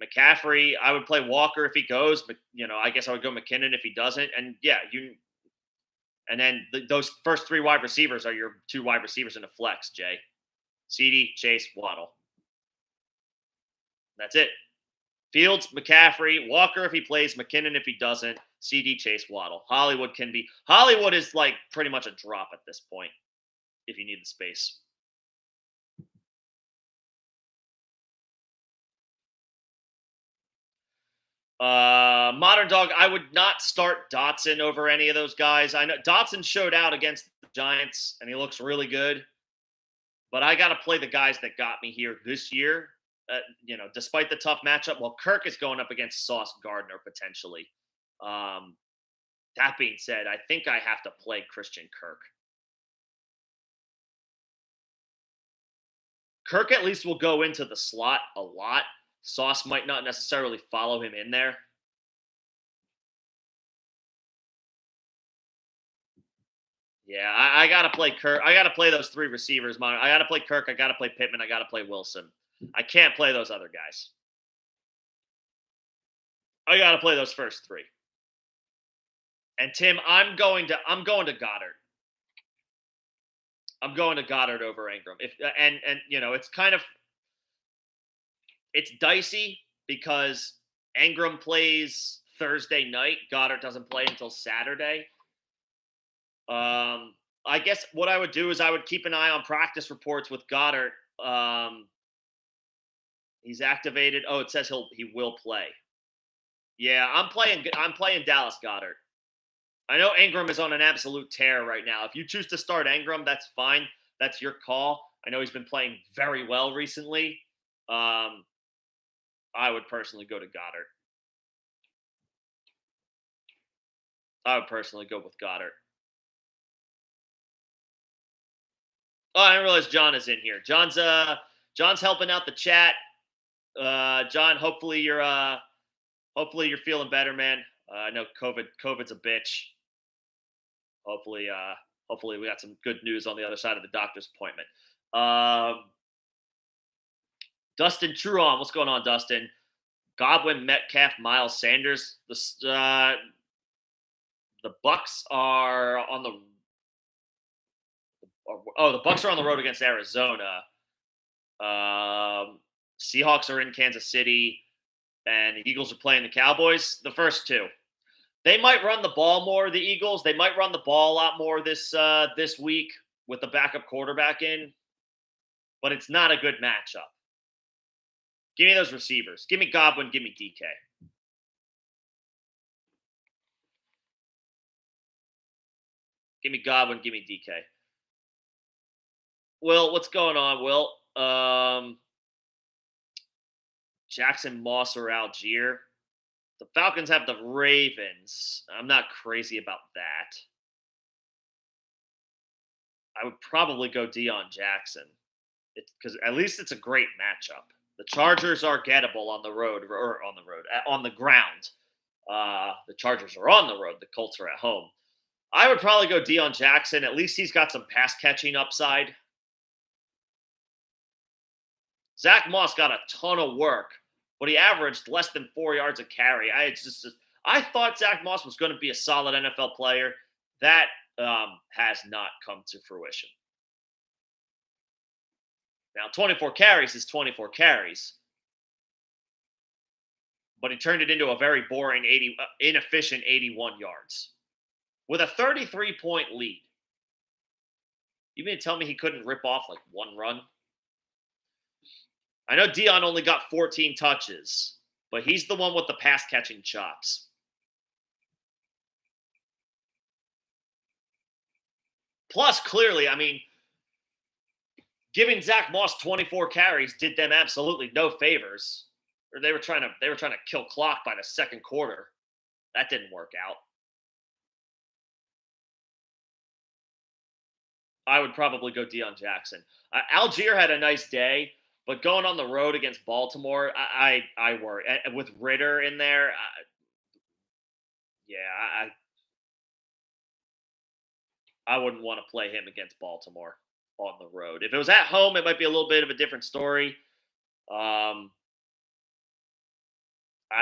McCaffrey, I would play Walker if he goes, but I guess I would go McKinnon if he doesn't. And yeah, and then those first 3 wide receivers are your 2 wide receivers in a flex, Jay. CD, Chase, Waddle. That's it. Fields, McCaffrey, Walker if he plays, McKinnon if he doesn't, CD, Chase, Waddle. Hollywood is like pretty much a drop at this point if you need the space. Modern Dog, I would not start Dotson over any of those guys. I know Dotson showed out against the Giants, and he looks really good. But I got to play the guys that got me here this year. Despite the tough matchup, well, Kirk is going up against Sauce Gardner potentially. That being said, I think I have to play Christian Kirk. Kirk at least will go into the slot a lot. Sauce might not necessarily follow him in there. Yeah, I got to play Kirk. I got to play those 3 receivers. I got to play Kirk. I got to play Pittman. I got to play Wilson. I can't play those other guys. I got to play those first 3. And Tim, I'm going to Goddard. I'm going to Goddard over Ingram. It's dicey because Ingram plays Thursday night. Goddard doesn't play until Saturday. I guess what I would do is I would keep an eye on practice reports with Goddard. He's activated. Oh, it says he will play. Yeah, I'm playing Dallas Goddard. I know Ingram is on an absolute tear right now. If you choose to start Ingram, that's fine. That's your call. I know he's been playing very well recently. I would personally go to Goddard. I would personally go with Goddard. Oh, I didn't realize John is in here. John's helping out the chat. John, hopefully you're hopefully you're feeling better, man. I know COVID's a bitch. Hopefully, hopefully we got some good news on the other side of the doctor's appointment. Um, Dustin Truon, what's going on, Dustin? Godwin, Metcalf, Miles Sanders. The Bucks are on the the Bucks are on the road against Arizona. Seahawks are in Kansas City, and the Eagles are playing the Cowboys. The first two. They might run the ball more. The Eagles. They might run the ball a lot more this week with the backup quarterback in, but it's not a good matchup. Give me those receivers. Give me Godwin. Give me DK. Give me Godwin. Give me DK. Will, what's going on, Will? Jackson Moss or Algier. The Falcons have the Ravens. I'm not crazy about that. I would probably go Deion Jackson. Because at least it's a great matchup. The Chargers are gettable on the road or on the ground. The Chargers are on the road. The Colts are at home. I would probably go Deion Jackson. At least he's got some pass catching upside. Zach Moss got a ton of work, but he averaged less than 4 yards a carry. I thought Zach Moss was going to be a solid NFL player. That has not come to fruition. Now, 24 carries is 24 carries, but he turned it into a very boring, inefficient 81 yards with a 33-point lead. You mean to tell me he couldn't rip off like one run? I know Deion only got 14 touches, but he's the one with the pass-catching chops. Plus, clearly, I mean, giving Zach Moss 24 carries did them absolutely no favors. Or they were trying to kill clock by the second quarter. That didn't work out. I would probably go Deion Jackson. Algier had a nice day, but going on the road against Baltimore, I worry. With Ritter in there, I wouldn't want to play him against Baltimore on the road. If it was at home, it might be a little bit of a different story. I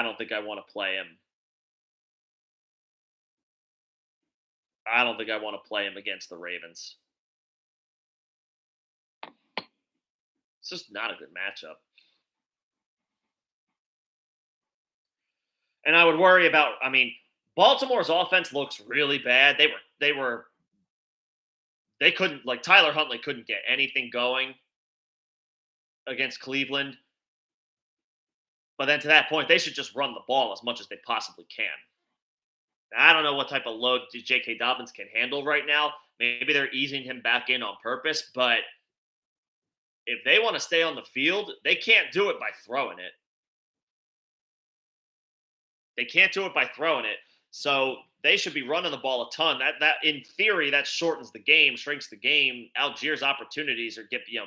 don't think I want to play him. I don't think I want to play him against the Ravens. It's just not a good matchup. And I would worry about, Baltimore's offense looks really bad. They couldn't, like, Tyler Huntley couldn't get anything going against Cleveland. But then to that point, they should just run the ball as much as they possibly can. Now, I don't know what type of load J.K. Dobbins can handle right now. Maybe they're easing him back in on purpose, but if they want to stay on the field, they can't do it by throwing it. They can't do it by throwing it. So they should be running the ball a ton. That in theory, that shortens the game, shrinks the game. Algier's opportunities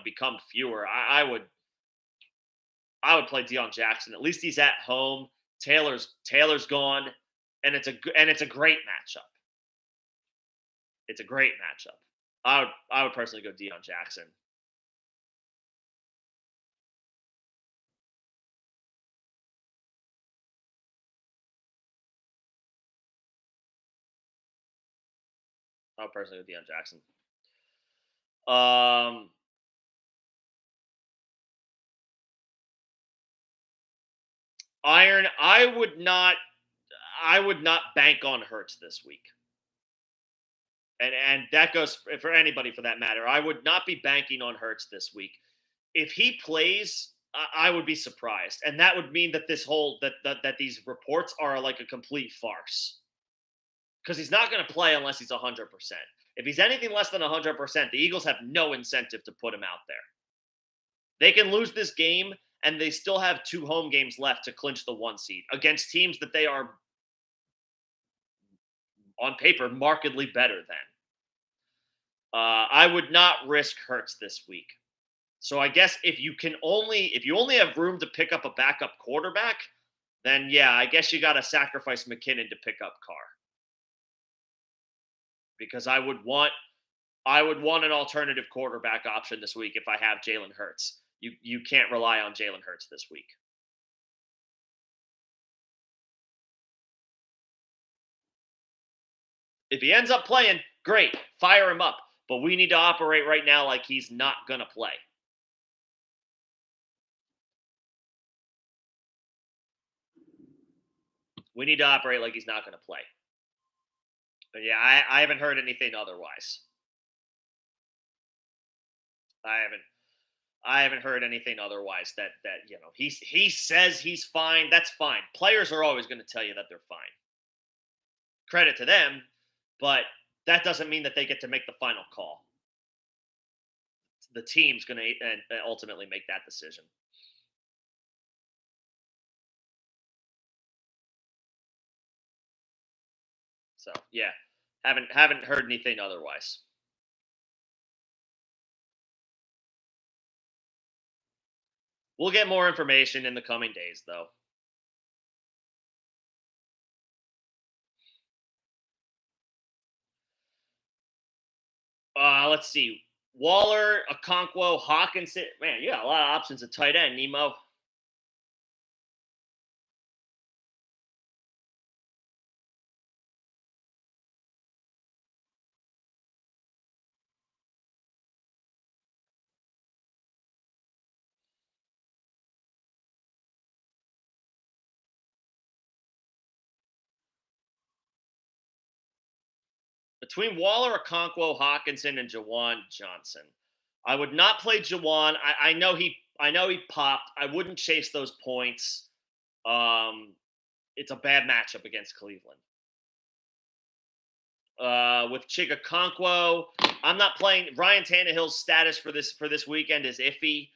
become fewer. I would play Deion Jackson. At least he's at home. Taylor's gone, and it's a great matchup. It's a great matchup. I would personally go Deion Jackson. I would personally go Deion Jackson. Iron, I would not bank on Hurts this week. And that goes for anybody for that matter. I would not be banking on Hurts this week. If he plays, I would be surprised. And that would mean that that these reports are like a complete farce. Because he's not going to play unless he's 100%. If he's anything less than 100%, the Eagles have no incentive to put him out there. They can lose this game, and they still have 2 home games left to clinch the 1 seed against teams that they are, on paper, markedly better than. I would not risk Hurts this week. So I guess if you only have room to pick up a backup quarterback, then yeah, I guess you got to sacrifice McKinnon to pick up Carr because I would want an alternative quarterback option this week if I have Jalen Hurts. You can't rely on Jalen Hurts this week. If he ends up playing, great, fire him up. But we need to operate right now like he's not going to play. We need to operate like he's not going to play. But yeah, I haven't heard anything otherwise. I haven't heard anything otherwise that he says he's fine. That's fine. Players are always going to tell you that they're fine. Credit to them, but that doesn't mean that they get to make the final call. The team's going to ultimately make that decision. So yeah, haven't heard anything otherwise. We'll get more information in the coming days, though. Let's see. Waller, Okonkwo, Hawkinson. Man, you got a lot of options at tight end, Nemo. Between Waller, Okonkwo, Hawkinson, and Jawan Johnson, I would not play Jawan. I know he popped. I wouldn't chase those points. It's a bad matchup against Cleveland. With Chigakonkwo, I'm not playing. Ryan Tannehill's status for this weekend is iffy,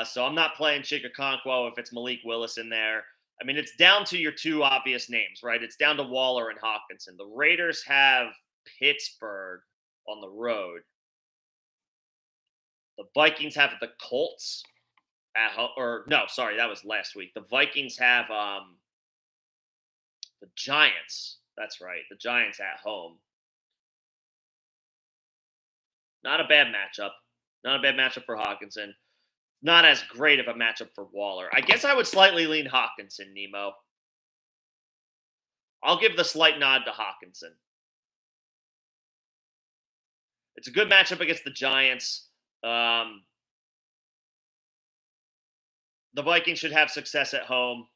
so I'm not playing Chigakonkwo if it's Malik Willis in there. I mean, it's down to your two obvious names, right? It's down to Waller and Hawkinson. The Raiders have Pittsburgh on the road. The Vikings have the Colts at home. Or no, sorry, that was last week. The Vikings have the Giants. That's right, the Giants at home. Not a bad matchup. Not a bad matchup for Hawkinson. Not as great of a matchup for Waller. I guess I would slightly lean Hawkinson, Nemo. I'll give the slight nod to Hawkinson. It's a good matchup against the Giants. The Vikings should have success at home.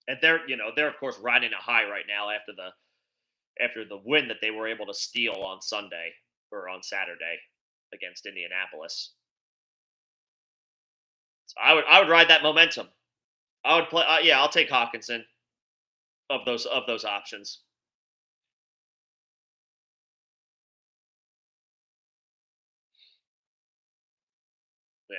And they're of course riding a high right now after the win that they were able to steal on Sunday or on Saturday against Indianapolis. So I would ride that momentum. I would play. Yeah, I'll take Hawkinson of those options. Yeah.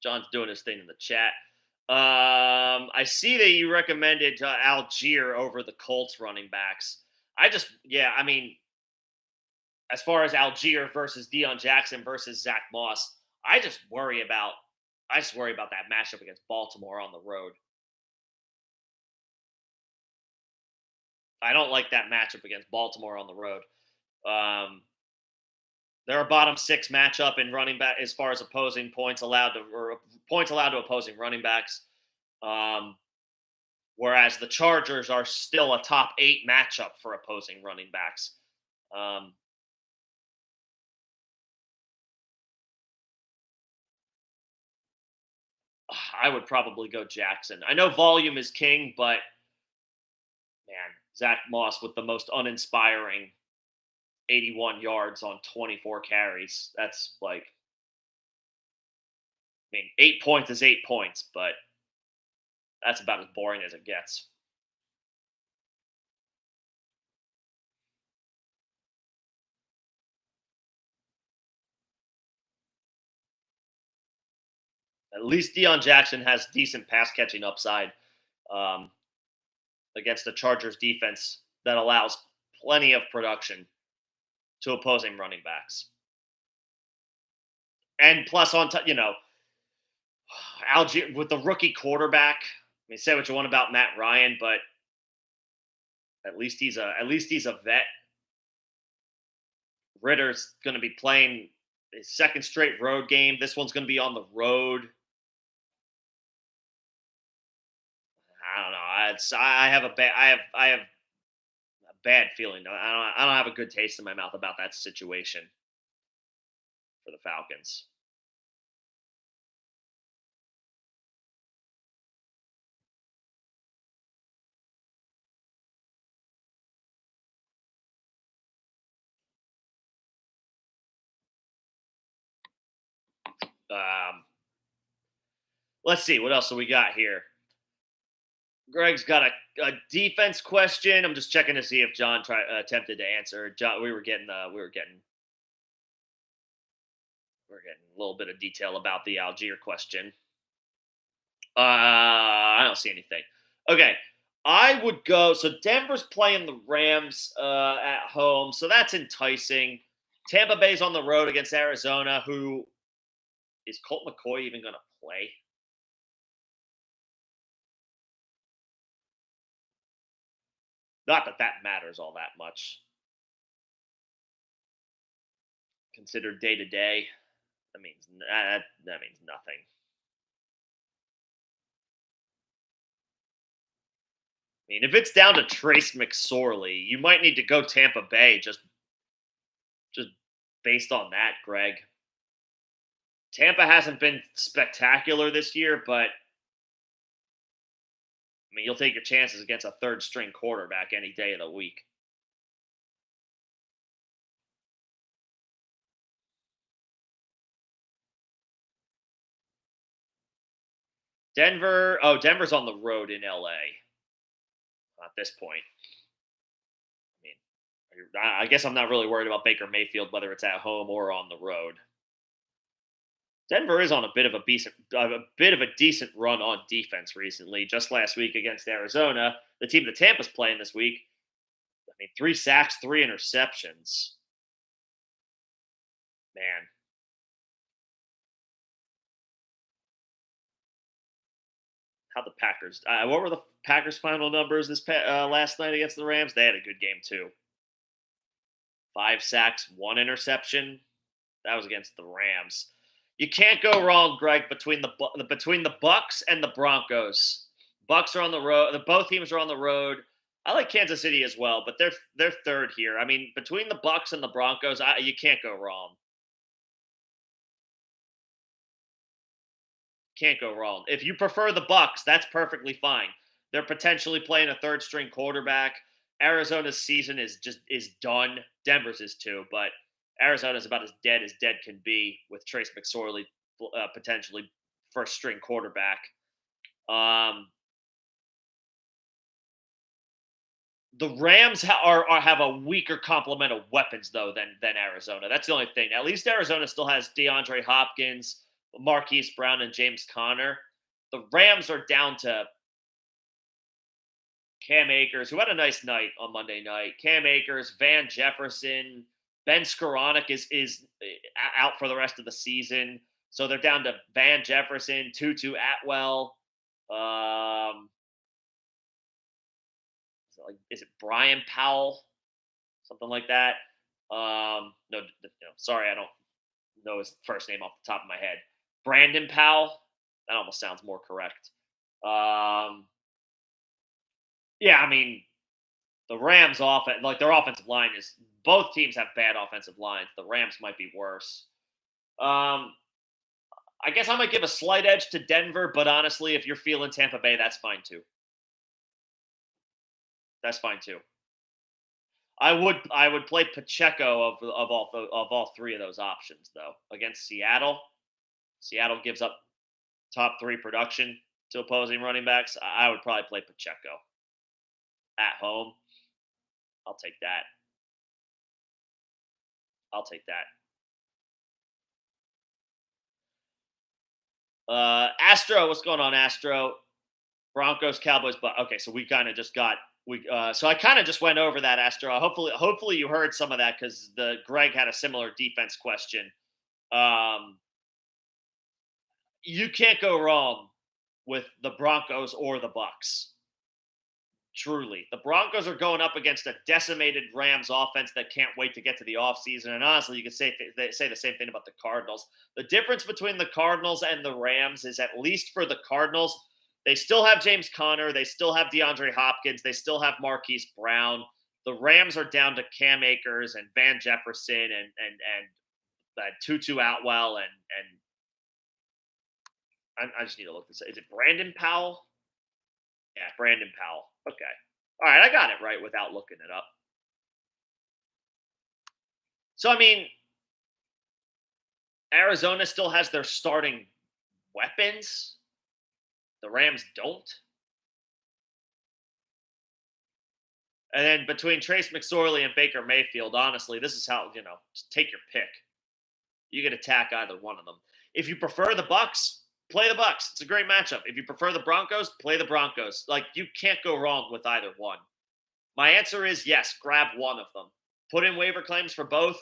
John's doing his thing in the chat. I see that you recommended Algier over the Colts running backs. I mean, as far as Algier versus Deion Jackson versus Zach Moss, I just worry about that matchup against Baltimore on the road. I don't like that matchup against Baltimore on the road. They're a bottom six matchup in running back as far as opposing points allowed to opposing running backs. Whereas the Chargers are still a top 8 matchup for opposing running backs. I would probably go Jackson. I know volume is king, but man, Zach Moss with the most uninspiring 81 yards on 24 carries. That's like, I mean, 8 points is 8 points, but that's about as boring as it gets. At least Deion Jackson has decent pass catching upside um, against the Chargers defense that allows plenty of production to opposing running backs. And plus, on top, Algier with the rookie quarterback. I mean, say what you want about Matt Ryan, but at least he's a vet. Ritter's going to be playing his second straight road game. This one's going to be on the road. I don't know. I have a bad feeling. I don't have a good taste in my mouth about that situation for the Falcons. Um, let's see what else do we got here. Greg's got a defense question. I'm just checking to see if John attempted to answer. John, we were getting a little bit of detail about the Algier question. I don't see anything. Okay, I would go. So Denver's playing the Rams at home, so that's enticing. Tampa Bay's on the road against Arizona. Who is Colt McCoy even going to play? Not that that matters all that much. Considered day to day, that means nothing. I mean, if it's down to Trace McSorley, you might need to go Tampa Bay just based on that, Greg. Tampa hasn't been spectacular this year, but I mean, you'll take your chances against a third string quarterback any day of the week. Denver's on the road in LA at this point. I mean, I guess I'm not really worried about Baker Mayfield, whether it's at home or on the road. Denver is on a bit of a decent run on defense recently. Just last week against Arizona, the team that Tampa's playing this week, I mean, 3 sacks, 3 interceptions. Man, how the Packers? What were the Packers' final numbers last night against the Rams? They had a good game too. 5 sacks, 1 interception. That was against the Rams. You can't go wrong, Greg, between the Bucks and the Broncos. Bucks are on the road. Both teams are on the road. I like Kansas City as well, but they're third here. I mean, between the Bucks and the Broncos, you can't go wrong. Can't go wrong. If you prefer the Bucks, that's perfectly fine. They're potentially playing a third string quarterback. Arizona's season is done. Denver's is too, but Arizona's about as dead can be with Trace McSorley potentially first string quarterback. The Rams have a weaker complement of weapons though than Arizona. That's the only thing. At least Arizona still has DeAndre Hopkins, Marquise Brown, and James Conner. The Rams are down to Cam Akers, who had a nice night on Monday night. Cam Akers, Van Jefferson, Ben Skoranek is out for the rest of the season. So they're down to Van Jefferson, Tutu Atwell. Is it Brian Powell? Something like that. No, sorry, I don't know his first name off the top of my head. Brandon Powell. That almost sounds more correct. Yeah, I mean, the Rams their offensive line is, both teams have bad offensive lines. The Rams might be worse. I guess I might give a slight edge to Denver, but honestly, if you're feeling Tampa Bay, that's fine too. That's fine too. I would play Pacheco of all 3 of those options though against Seattle. Seattle gives up top 3 production to opposing running backs. I would probably play Pacheco at home. I'll take that. Astro, what's going on, Astro? Broncos, Cowboys, but okay, so we kind of just got so I kind of just went over that, Astro. Hopefully you heard some of that because the Greg had a similar defense question. You can't go wrong with the Broncos or the Bucks. Truly. The Broncos are going up against a decimated Rams offense that can't wait to get to the offseason. And honestly, you could say the same thing about the Cardinals. The difference between the Cardinals and the Rams is, at least for the Cardinals, they still have James Conner. They still have DeAndre Hopkins. They still have Marquise Brown. The Rams are down to Cam Akers and Van Jefferson and Tutu Atwell and I just need to look this. Is it Brandon Powell? Yeah, Brandon Powell. Okay. All right, I got it right without looking it up. So, I mean, Arizona still has their starting weapons. The Rams don't. And then between Trace McSorley and Baker Mayfield, honestly, this is how, just take your pick. You can attack either one of them. If you prefer the Bucks, play the Bucks. It's a great matchup. If you prefer the Broncos, play the Broncos. Like, you can't go wrong with either one. My answer is yes, grab one of them. Put in waiver claims for both.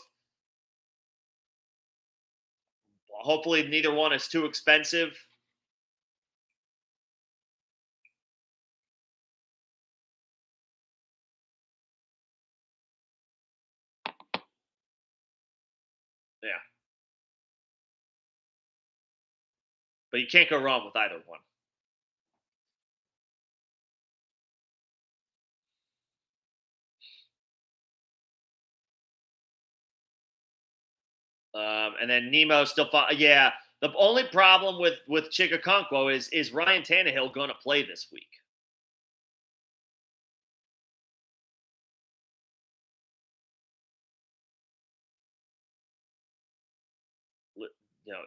Hopefully neither one is too expensive. Yeah. But you can't go wrong with either one. And then Nemo still yeah. The only problem with Chigakonkwo is Ryan Tannehill going to play this week?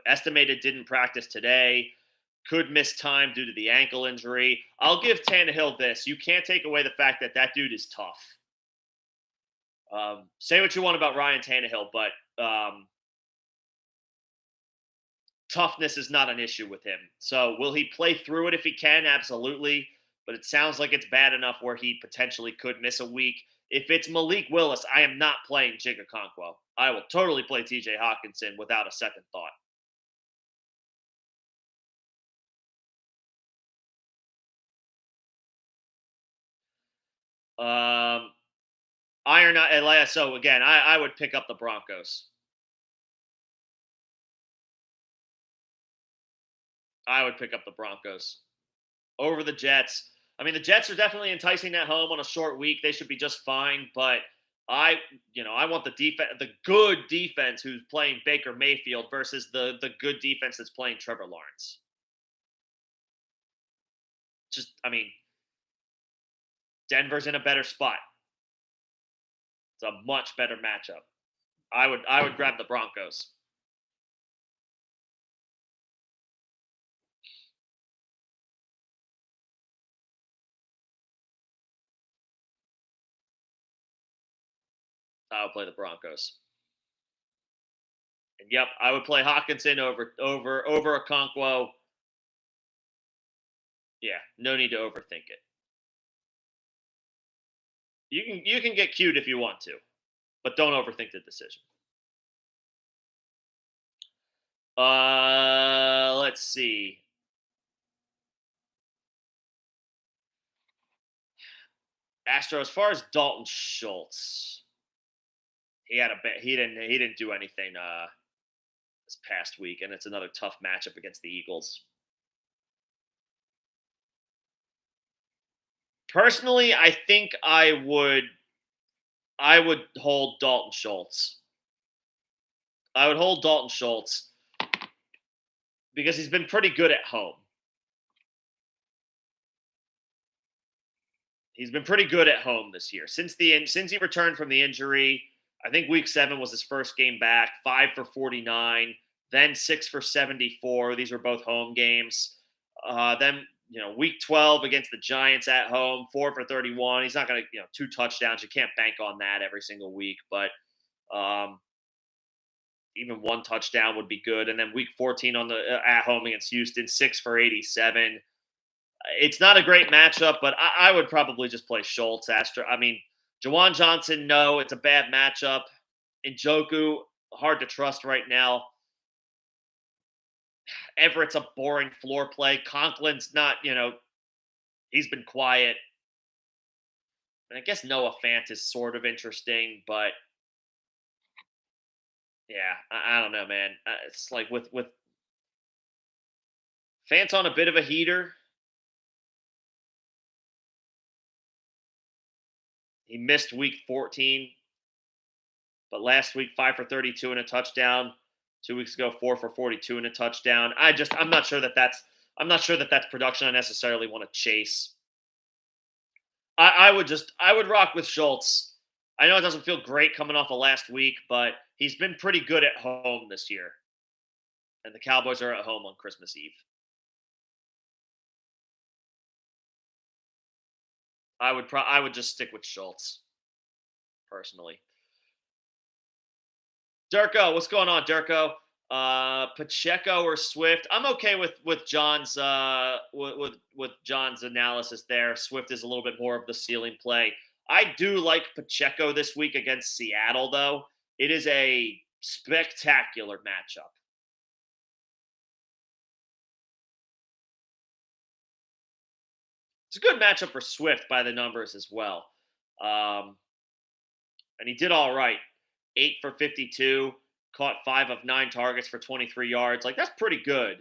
Estimated didn't practice today. Could miss time due to the ankle injury. I'll give Tannehill this. You can't take away the fact that dude is tough. Say what you want about Ryan Tannehill, but toughness is not an issue with him. So will he play through it if he can? Absolutely. But it sounds like it's bad enough where he potentially could miss a week. If it's Malik Willis, I am not playing Chigakonkwo. I will totally play TJ Hawkinson without a second thought. Iron. So again, I would pick up the Broncos. I would pick up the Broncos over the Jets. I mean, the Jets are definitely enticing at home on a short week. They should be just fine. But I want the defense, the good defense who's playing Baker Mayfield versus the good defense that's playing Trevor Lawrence. Denver's in a better spot. It's a much better matchup. I would grab the Broncos. I would play the Broncos. And yep, I would play Hawkinson over Okonkwo. Yeah, no need to overthink it. You can get cute if you want to, but don't overthink the decision. Let's see. Astro, as far as Dalton Schultz, he didn't do anything this past week, and it's another tough matchup against the Eagles. Personally, I think I would hold Dalton Schultz. I would hold Dalton Schultz because he's been pretty good at home. He's been pretty good at home this year. Since he returned from the injury, I think week 7 was his first game back, 5 for 49, then 6 for 74. These were both home games. Then, week 12 against the Giants at home, 4 for 31. He's not going to, 2 touchdowns. You can't bank on that every single week, but even 1 touchdown would be good. And then week 14 on the at home against Houston, 6 for 87. It's not a great matchup, but I would probably just play Schultz. Jawan Johnson, no, it's a bad matchup. Njoku, hard to trust right now. Everett's a boring floor play. Conklin's not, he's been quiet. And I guess Noah Fant is sort of interesting, but yeah, I don't know, man. It's like with Fant's on a bit of a heater. He missed week 14, but last week 5 for 32 and a touchdown. 2 weeks ago, 4 for 42 and a touchdown. I'm not sure that that's production I necessarily want to chase. I would rock with Schultz. I know it doesn't feel great coming off of last week, but he's been pretty good at home this year. And the Cowboys are at home on Christmas Eve. I would just stick with Schultz personally. Durko, what's going on, Durko? Pacheco or Swift? I'm okay with John's with John's analysis there. Swift is a little bit more of the ceiling play. I do like Pacheco this week against Seattle, though. It is a spectacular matchup. It's a good matchup for Swift by the numbers as well. Um, and he did all right. 8 for 52, caught 5 of 9 targets for 23 yards. Like, that's pretty good.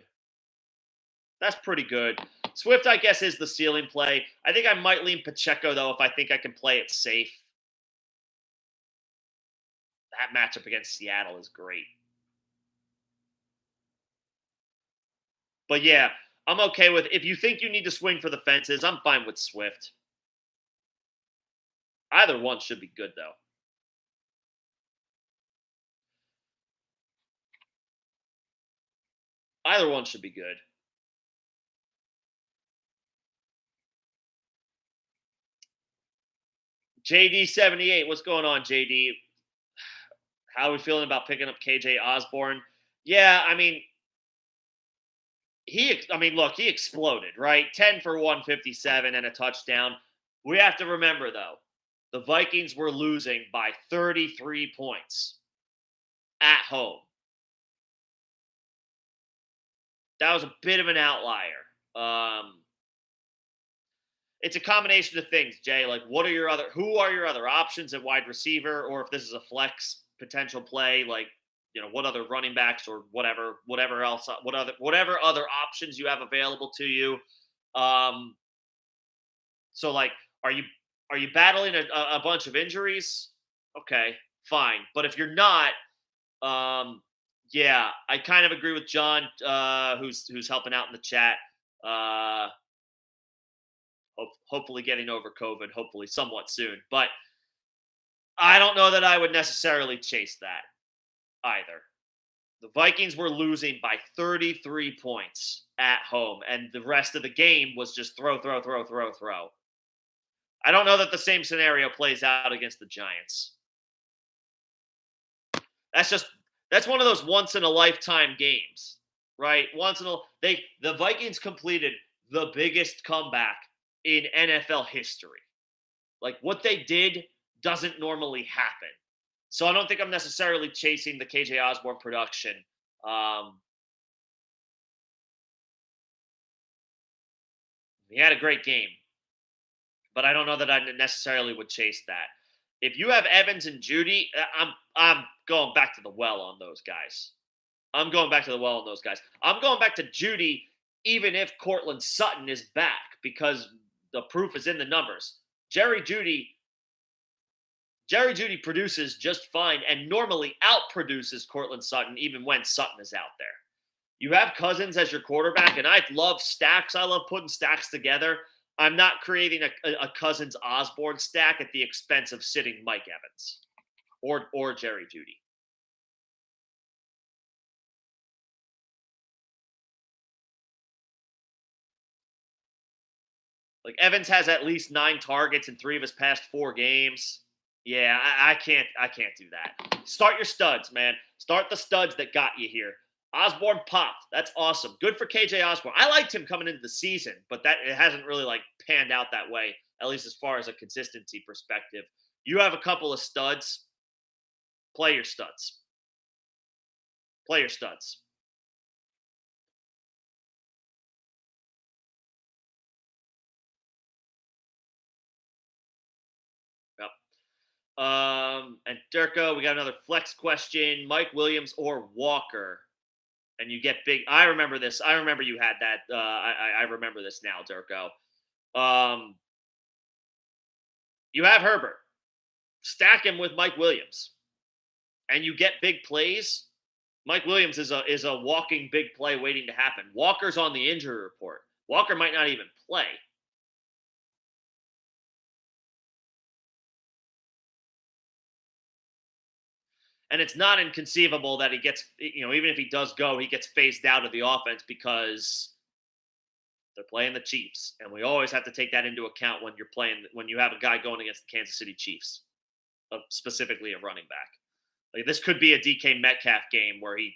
That's pretty good. Swift, I guess, is the ceiling play. I think I might lean Pacheco, though, if I think I can play it safe. That matchup against Seattle is great. But yeah, I'm okay with if you think you need to swing for the fences, I'm fine with Swift. Either one should be good, though. Either one should be good. JD78, what's going on, JD? How are we feeling about picking up KJ Osborne? Yeah, I mean, look, he exploded, right? 10 for 157 and a touchdown. We have to remember, though, the Vikings were losing by 33 points at home. That was a bit of an outlier. It's a combination of things, Jay. Like, who are your other options at wide receiver, or if this is a flex potential play, like, what other running backs or whatever else, whatever other options you have available to you. So like, are you battling a bunch of injuries? Okay, fine. But if you're not, yeah, I kind of agree with John, who's helping out in the chat. Hopefully getting over COVID, hopefully somewhat soon. But I don't know that I would necessarily chase that either. The Vikings were losing by 33 points at home, and the rest of the game was just throw, throw, throw, throw, throw. I don't know that the same scenario plays out against the Giants. That's one of those once in a lifetime games, right? The Vikings completed the biggest comeback in NFL history. Like, what they did doesn't normally happen. So I don't think I'm necessarily chasing the KJ Osborne production. He had a great game, but I don't know that I necessarily would chase that. If you have Evans and Judy, I'm going back to the well on those guys. I'm going back to Judy, even if Cortland Sutton is back, because the proof is in the numbers. Jerry Judy produces just fine and normally outproduces Cortland Sutton even when Sutton is out there. You have Cousins as your quarterback, and I love stacks. I love putting stacks together. I'm not creating a Cousins Osborne stack at the expense of sitting Mike Evans or Jerry Judy. Like, Evans has at least 9 targets in 3 of his past 4 games. Yeah, I can't do that. Start your studs, man. Start the studs that got you here. Osborne popped. That's awesome. Good for KJ Osborne. I liked him coming into the season, but it hasn't really like panned out that way, at least as far as a consistency perspective. You have a couple of studs. Play your studs. Play your studs. And Durko, we got another flex question: Mike Williams or Walker? And you get big. I remember this. I remember you had that. I remember this now, Durko. Um, you have Herbert. Stack him with Mike Williams, and you get big plays. Mike Williams is a walking big play waiting to happen. Walker's on the injury report. Walker might not even play. And it's not inconceivable that he gets, even if he does go, he gets phased out of the offense because they're playing the Chiefs. And we always have to take that into account when you have a guy going against the Kansas City Chiefs, specifically a running back. Like this could be a DK Metcalf game where he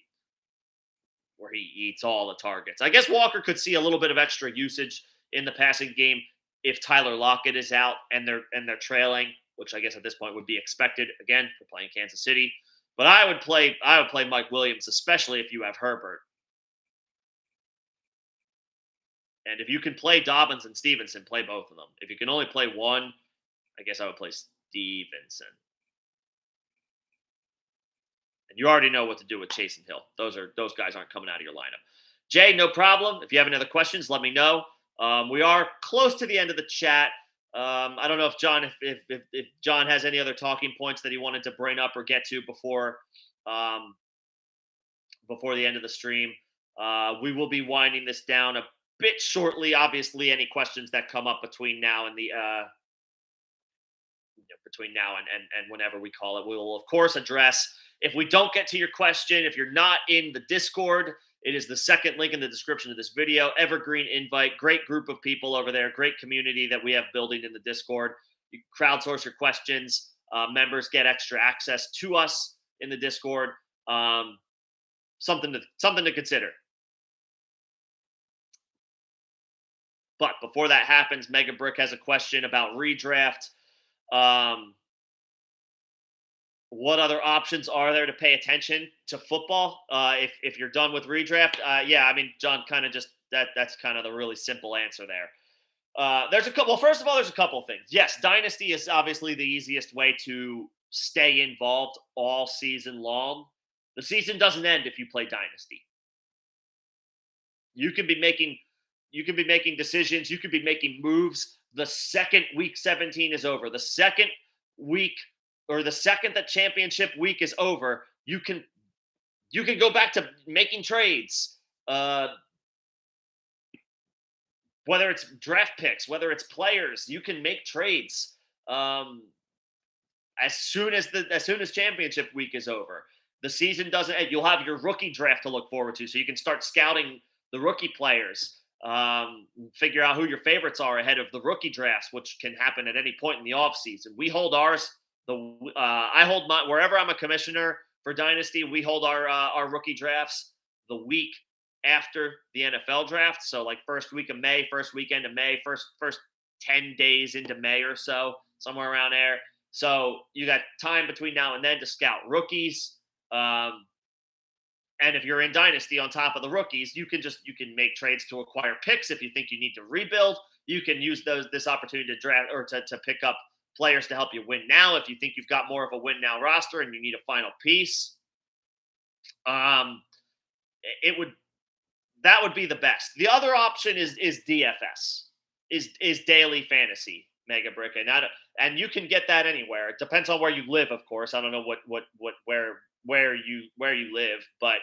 eats all the targets. I guess Walker could see a little bit of extra usage in the passing game if Tyler Lockett is out and they're trailing, which I guess at this point would be expected. Again, we're playing Kansas City. But I would play Mike Williams, especially if you have Herbert. And if you can play Dobbins and Stevenson, play both of them. If you can only play one, I guess I would play Stevenson. And you already know what to do with Chase and Hill. Those guys aren't coming out of your lineup. Jay, no problem. If you have any other questions, let me know. We are close to the end of the chat. I don't know if John, if John has any other talking points that he wanted to bring up or get to before the end of the stream. We will be winding this down a bit shortly. Obviously, any questions that come up between now and and whenever we call it, we will of course address. If we don't get to your question, if you're not in the Discord, it is the second link in the description of this video. Evergreen invite. Great group of people over there. Great community that we have building in the Discord. You crowdsource your questions. Members get extra access to us in the Discord. Something to consider. But before that happens, Mega Brick has a question about redraft. What other options are there to pay attention to football if you're done with redraft? Yeah, I mean, John kind of just that's kind of the really simple answer there. There's a couple. Well, first of all, there's a couple of things. Yes, Dynasty is obviously the easiest way to stay involved all season long. The season doesn't end if you play Dynasty. You can be making decisions. You could be making moves the second week 17 is over. The second week or the second that championship week is over, you can go back to making trades. Whether it's draft picks, whether it's players, you can make trades as soon as championship week is over. The season doesn't end. You'll have your rookie draft to look forward to, so you can start scouting the rookie players. Figure out who your favorites are ahead of the rookie drafts, which can happen at any point in the offseason. We hold ours. I hold my wherever I'm a commissioner for Dynasty. We hold our rookie drafts the week after the NFL draft. So like first week of May, first weekend of May, first 10 days into May or so, somewhere around there. So you got time between now and then to scout rookies. And if you're in Dynasty on top of the rookies, you can make trades to acquire picks if you think you need to rebuild. You can use this opportunity to draft or to pick up players to help you win now if you think you've got more of a win now roster and you need a final piece. That would be the best. The other option is DFS, is daily fantasy, Mega Brick, and you can get that anywhere. It depends on where you live, of course. I don't know where you live, but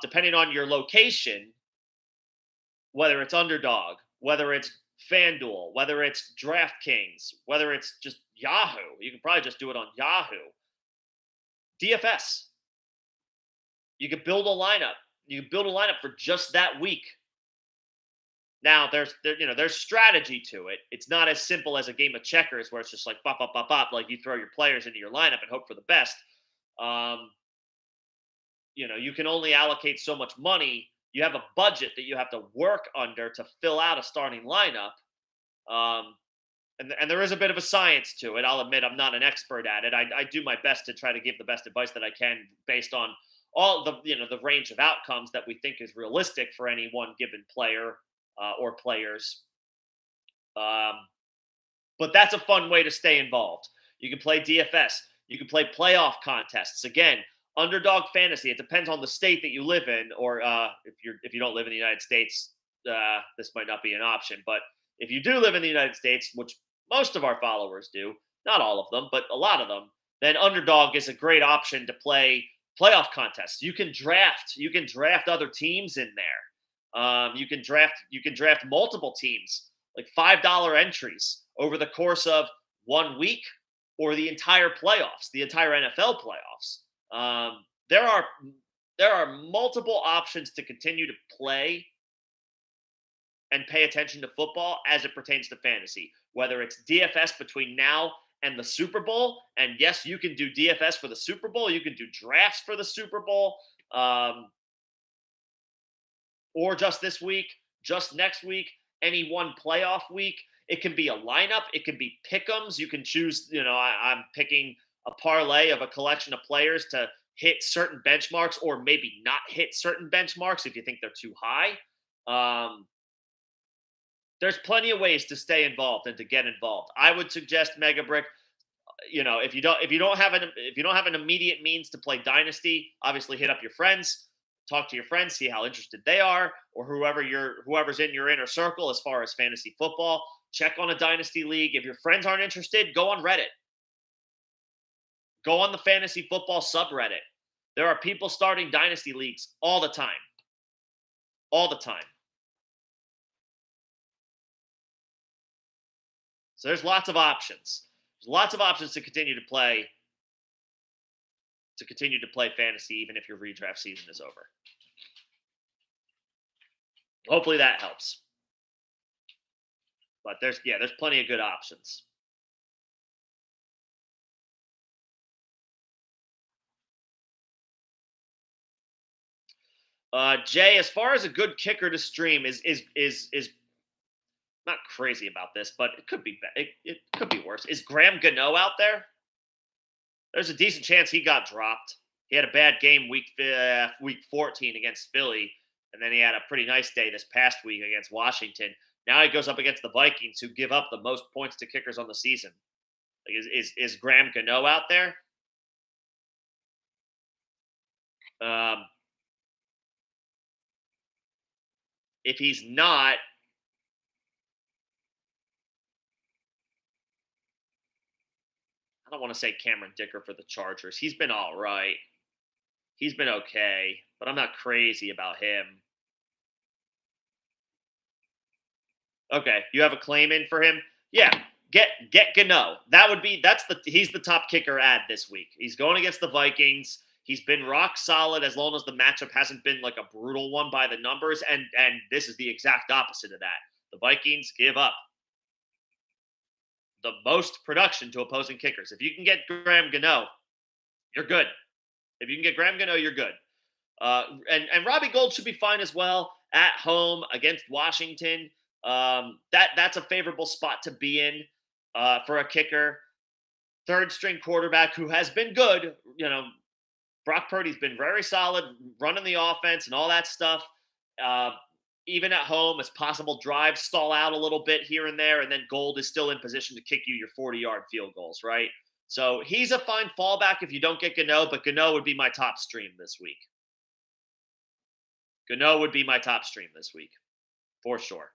depending on your location, whether it's Underdog, whether it's FanDuel, whether it's DraftKings, whether it's just Yahoo, you can probably just do it on Yahoo. DFS. You can build a lineup. You can build a lineup for just that week. Now, there's strategy to it. It's not as simple as a game of checkers where it's just like bop, bop, bop, bop, like you throw your players into your lineup and hope for the best. You can only allocate so much money. You have a budget that you have to work under to fill out a starting lineup. And there is a bit of a science to it. I'll admit I'm not an expert at it. I do my best to try to give the best advice that I can based on all the range of outcomes that we think is realistic for any one given player or players. But that's a fun way to stay involved. You can play DFS. You can play playoff contests. Again, underdog fantasy. It depends on the state that you live in, or if you don't live in the United States, this might not be an option. But if you do live in the United States, which most of our followers do, not all of them, but a lot of them, then underdog is a great option to play playoff contests. You can draft. You can draft other teams in there. You can draft multiple teams, like $5 entries over the course of 1 week or the entire playoffs, the entire NFL playoffs. There are multiple options to continue to play and pay attention to football as it pertains to fantasy, whether it's DFS between now and the Super Bowl. And yes, you can do DFS for the Super Bowl. You can do drafts for the Super Bowl, or just this week, just next week, any one playoff week. It can be a lineup. It can be pick'ems. You can choose, I'm picking a parlay of a collection of players to hit certain benchmarks or maybe not hit certain benchmarks if you think they're too high. There's plenty of ways to stay involved and to get involved. I would suggest Mega Brick. If you don't have an immediate means to play Dynasty, obviously hit up your friends, talk to your friends, see how interested they are, or whoever's in your inner circle as far as fantasy football. Check on a Dynasty league. If your friends aren't interested, go on Reddit. Go on the fantasy football subreddit. There are people starting Dynasty leagues all the time. All the time. So there's lots of options. There's lots of options to continue to play fantasy, even if your redraft season is over. Hopefully that helps. But there's plenty of good options. Jay, as far as a good kicker to stream is not crazy about this, but it could be it could be worse. Is Graham Gano out there? There's a decent chance he got dropped. He had a bad game week 14 against Philly, and then he had a pretty nice day this past week against Washington. Now he goes up against the Vikings, who give up the most points to kickers on the season. Like, is Graham Gano out there? If he's not, I don't want to say Cameron Dicker for the Chargers. He's been all right. He's been okay, but I'm not crazy about him. Okay, you have a claim in for him? Yeah, get Gano. He's the top kicker ad this week. He's going against the Vikings. He's been rock solid as long as the matchup hasn't been like a brutal one by the numbers, and this is the exact opposite of that. The Vikings give up the most production to opposing kickers. If you can get Graham Gano, you're good. If you can get Graham Gano, you're good. And Robbie Gould should be fine as well at home against Washington. That's a favorable spot to be in for a kicker. Third string quarterback who has been good. Brock Purdy's been very solid running the offense and all that stuff. Even at home, as possible drives stall out a little bit here and there, and then Gould is still in position to kick you your 40-yard field goals, right? So he's a fine fallback if you don't get Gano, but Gano would be my top stream this week. Gano would be my top stream this week, for sure.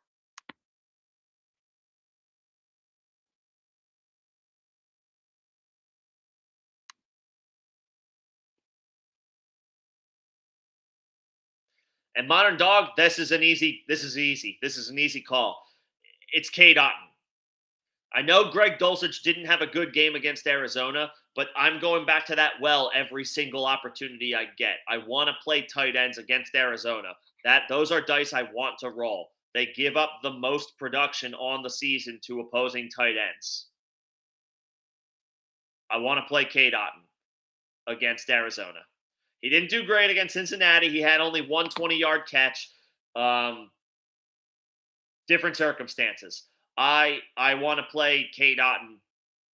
And Modern Dog, this is an easy call. It's Cade Otton. I know Greg Dulcich didn't have a good game against Arizona, but I'm going back to that well every single opportunity I get. I want to play tight ends against Arizona. Those are dice I want to roll. They give up the most production on the season to opposing tight ends. I want to play Cade Otton against Arizona. He didn't do great against Cincinnati. He had only one 20-yard catch. Different circumstances. I want to play Cade Otton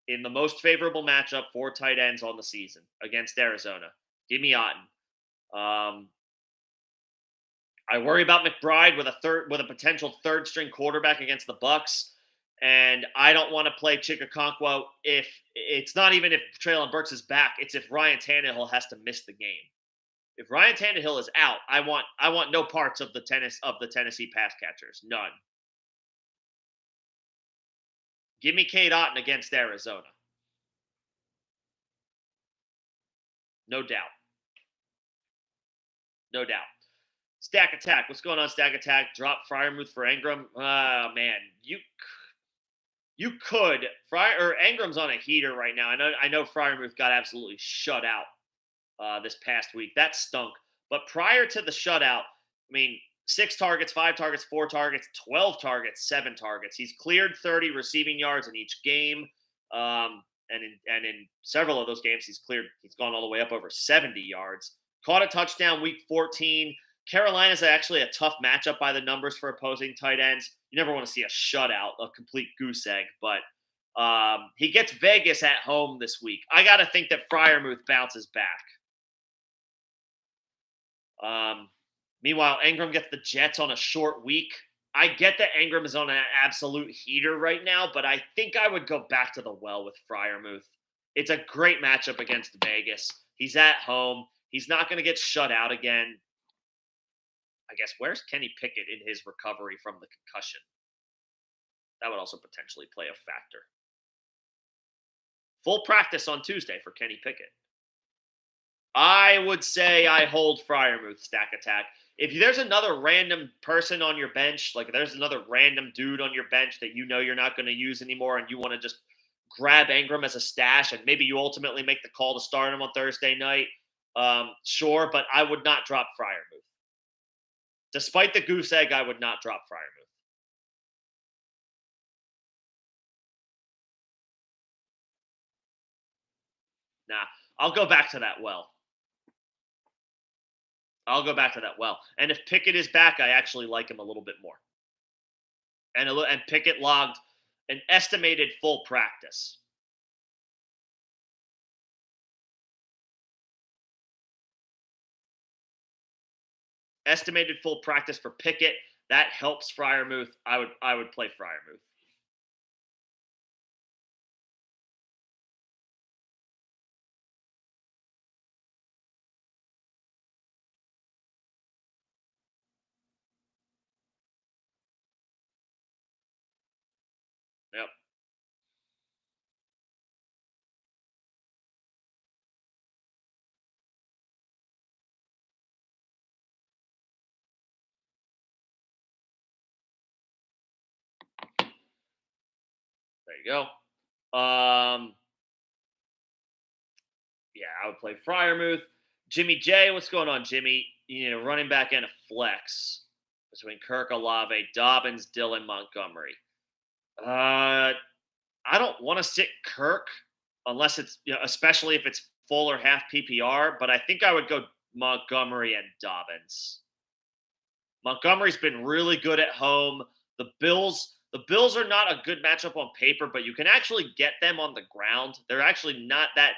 in the most favorable matchup for tight ends on the season against Arizona. Give me Otton. I worry about McBride with a potential third string quarterback against the Bucs. And I don't want to play Chickaconquo if it's not even if Traylon Burks is back. It's if Ryan Tannehill has to miss the game. If Ryan Tannehill is out, I want no parts of the Tennessee pass catchers. None. Give me Kate Otten against Arizona. No doubt. No doubt. Stack Attack. What's going on, Stack Attack? Drop Fryermuth for Ingram. Oh man, you could Ingram's on a heater right now. I know Fryermuth got absolutely shut out this past week. That stunk. But prior to the shutout, I mean, 6 targets, 5 targets, 4 targets, 12 targets, 7 targets. He's cleared 30 receiving yards in each game. And in several of those games, he's gone all the way up over 70 yards. Caught a touchdown week 14. Carolina's actually a tough matchup by the numbers for opposing tight ends. You never want to see a shutout, a complete goose egg, but he gets Vegas at home this week. I got to think that Fryermuth bounces back. Meanwhile, Ingram gets the Jets on a short week. I get that Ingram is on an absolute heater right now, but I think I would go back to the well with Fryermuth. It's a great matchup against Vegas. He's at home. He's not going to get shut out again. I guess, where's Kenny Pickett in his recovery from the concussion? That would also potentially play a factor. Full practice on Tuesday for Kenny Pickett. I would say I hold Fryermuth, Stack Attack. If there's another random person on your bench, like if there's another random dude on your bench that you know you're not going to use anymore and you want to just grab Ingram as a stash and maybe you ultimately make the call to start him on Thursday night, sure, but I would not drop Fryermuth. Despite the goose egg, I would not drop Fryermuth. Nah, I'll go back to that well. And if Pickett is back, I actually like him a little bit more. And Pickett logged an estimated full practice. Estimated full practice for Pickett. That helps Fryermuth. I would play Fryermuth. Yep. There you go. Yeah, I would play Fryermuth. Jimmy J, what's going on, Jimmy? Running back and a flex between Kirk, Olave, Dobbins, Dylan, Montgomery. I don't want to sit Kirk unless it's, especially if it's full or half PPR, but I think I would go Montgomery and Dobbins. Montgomery's been really good at home. The Bills are not a good matchup on paper, but you can actually get them on the ground. They're actually not that,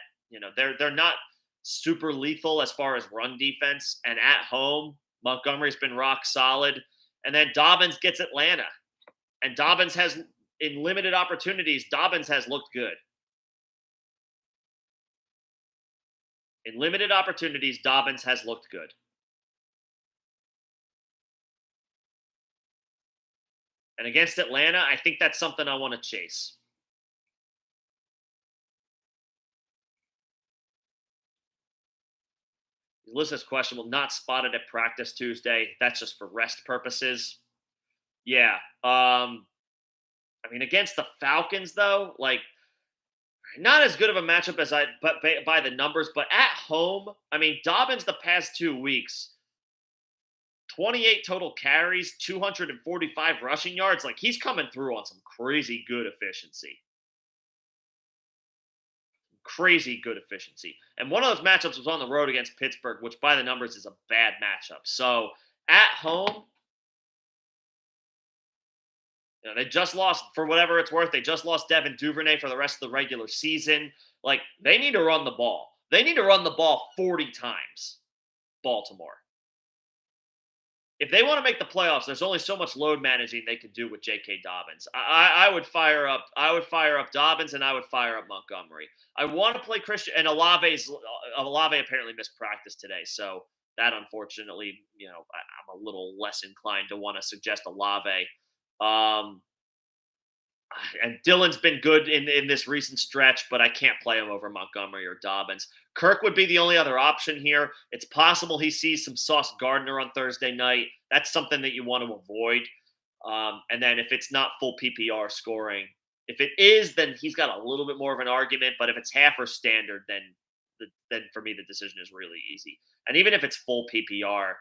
they're not super lethal as far as run defense. And at home, Montgomery's been rock solid. And then Dobbins gets Atlanta. And Dobbins has, in limited opportunities, Dobbins has looked good. In limited opportunities, Dobbins has looked good. And against Atlanta, I think that's something I want to chase. Ulysses' question will not spotted at practice Tuesday. That's just for rest purposes. Yeah. Against the Falcons, though, not as good of a matchup as by the numbers, but at home, Dobbins the past 2 weeks, 28 total carries, 245 rushing yards. He's coming through on some crazy good efficiency. And one of those matchups was on the road against Pittsburgh, which by the numbers is a bad matchup. So at home, they just lost, for whatever it's worth, they just lost Devin Duvernay for the rest of the regular season. They need to run the ball. They need to run the ball 40 times, Baltimore. if they want to make the playoffs, there's only so much load managing they can do with J.K. Dobbins. I would fire up. I would fire up Dobbins and I would fire up Montgomery. I want to play Christian and Olave apparently missed practice today, so that unfortunately, I'm a little less inclined to want to suggest Olave. Um, and Dylan's been good in this recent stretch, but I can't play him over Montgomery or Dobbins. Kirk would be the only other option here. It's possible he sees some Sauce Gardner on Thursday night. That's something that you want to avoid. And then if it's not full PPR scoring, if it is, then he's got a little bit more of an argument. But if it's half or standard, then for me the decision is really easy. And even if it's full PPR,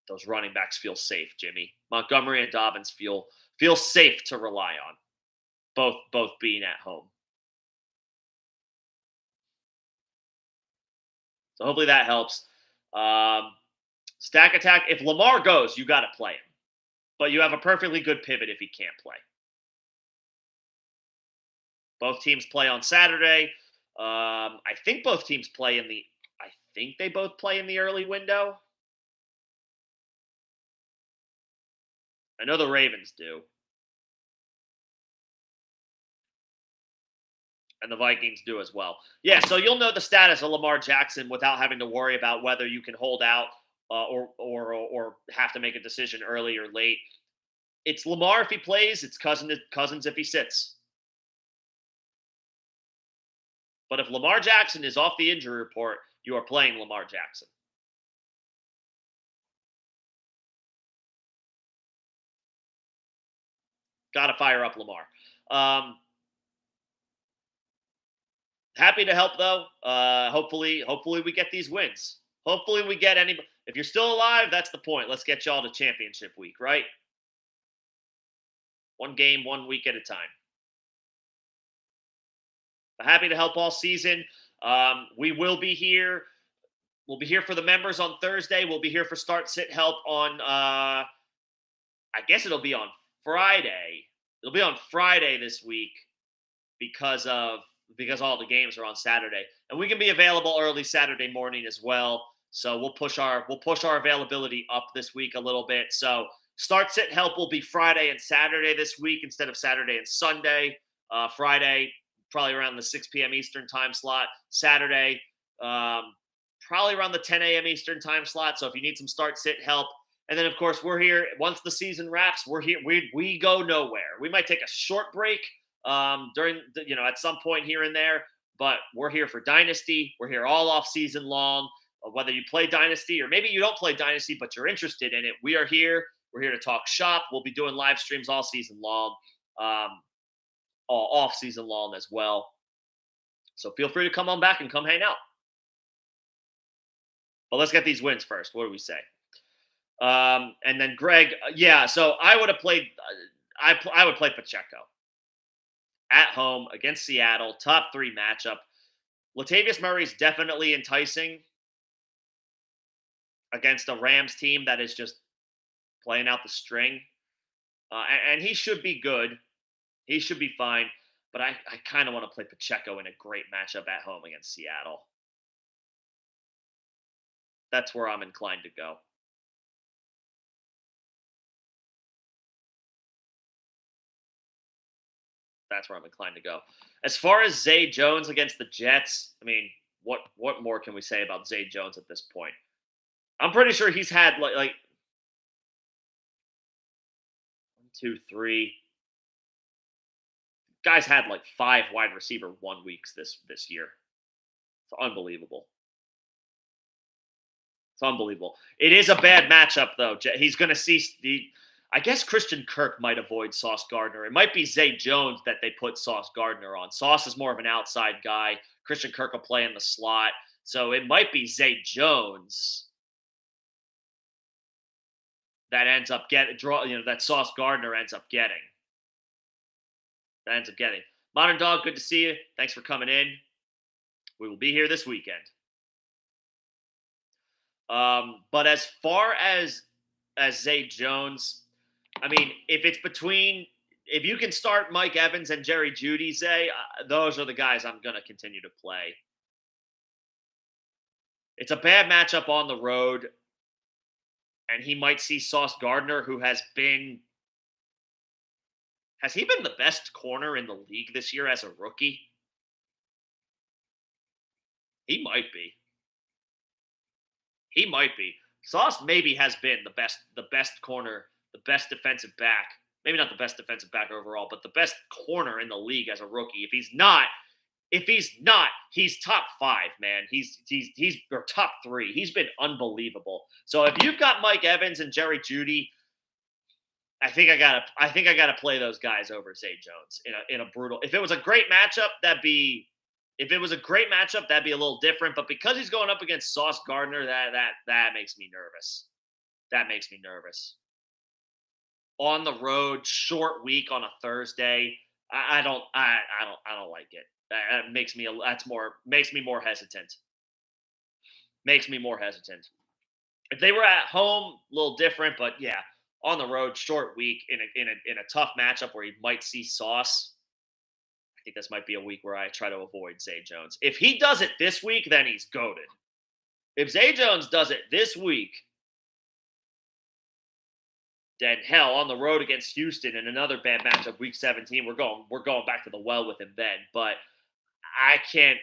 those running backs feel safe, Jimmy. Montgomery and Dobbins feel safe to rely on, both being at home. So hopefully that helps. Stack attack. If Lamar goes, you got to play him, but you have a perfectly good pivot if he can't play. Both teams play on Saturday. I think both teams play in the. I think they both play in the early window. I know the Ravens do. And the Vikings do as well. Yeah, so you'll know the status of Lamar Jackson without having to worry about whether you can hold out or have to make a decision early or late. It's Lamar if he plays. It's Cousins if he sits. But if Lamar Jackson is off the injury report, you are playing Lamar Jackson. Got to fire up Lamar. Happy to help though. Hopefully we get these wins. Hopefully we get any. If you're still alive, that's the point. Let's get y'all to championship week, right? One game, 1 week at a time. But happy to help all season. We will be here. We'll be here for the members on Thursday. We'll be here for Start Sit Help on. I guess it'll be on Friday. It'll be on Friday this week because all the games are on Saturday, and we can be available early Saturday morning as well. So we'll push our availability up this week a little bit. So Start Sit Help will be Friday and Saturday this week instead of Saturday and Sunday. Friday probably around the 6 p.m. Eastern time slot. Saturday probably around the 10 a.m. Eastern time slot. So if you need some Start Sit Help. And then, of course, we're here. Once the season wraps, we're here. We go nowhere. We might take a short break during, at some point here and there. But we're here for Dynasty. We're here all off season long. Whether you play Dynasty or maybe you don't play Dynasty, but you're interested in it, we are here. We're here to talk shop. We'll be doing live streams all season long, all off season long as well. So feel free to come on back and come hang out. But let's get these wins first. What do we say? And then Greg, so I would have played. I would play Pacheco at home against Seattle, top 3 matchup. Latavius Murray's definitely enticing against a Rams team that is just playing out the string, and he should be good. He should be fine. But I kind of want to play Pacheco in a great matchup at home against Seattle. That's where I'm inclined to go. That's where I'm inclined to go. As far as Zay Jones against the Jets, I mean, what more can we say about Zay Jones at this point? I'm pretty sure he's had like 1, 2, 3. Guy's had like 5 wide receiver 1 weeks this year. It's unbelievable. It's unbelievable. It is a bad matchup though. He's going to see I guess Christian Kirk might avoid Sauce Gardner. It might be Zay Jones that they put Sauce Gardner on. Sauce is more of an outside guy. Christian Kirk will play in the slot. So it might be Zay Jones that ends up that Sauce Gardner ends up getting. Modern Dog, good to see you. Thanks for coming in. We will be here this weekend. But as far as Zay Jones, I mean, if you can start Mike Evans and Jerry Jeudy, Zay, those are the guys I'm going to continue to play. It's a bad matchup on the road. and he might see Sauce Gardner, who has he been the best corner in the league this year as a rookie? He might be. He might be. Sauce maybe has been the best corner, the best defensive back. Maybe not the best defensive back overall, but the best corner in the league as a rookie. If he's not, he's top 5, man. He's or top 3. He's been unbelievable. So if you've got Mike Evans and Jerry Jeudy, I think I gotta play those guys over Zay Jones in a brutal. If it was a great matchup, that'd be a little different. But because he's going up against Sauce Gardner, that makes me nervous. That makes me nervous. On the road, short week on a Thursday. I don't like it. That makes me more hesitant. Makes me more hesitant. If they were at home, a little different, but yeah, on the road, short week in a tough matchup where you might see Sauce. I think this might be a week where I try to avoid Zay Jones. If he does it this week, then he's goated. If Zay Jones does it this week, then hell, on the road against Houston in another bad matchup, week 17, we're going back to the well with him then. But I can't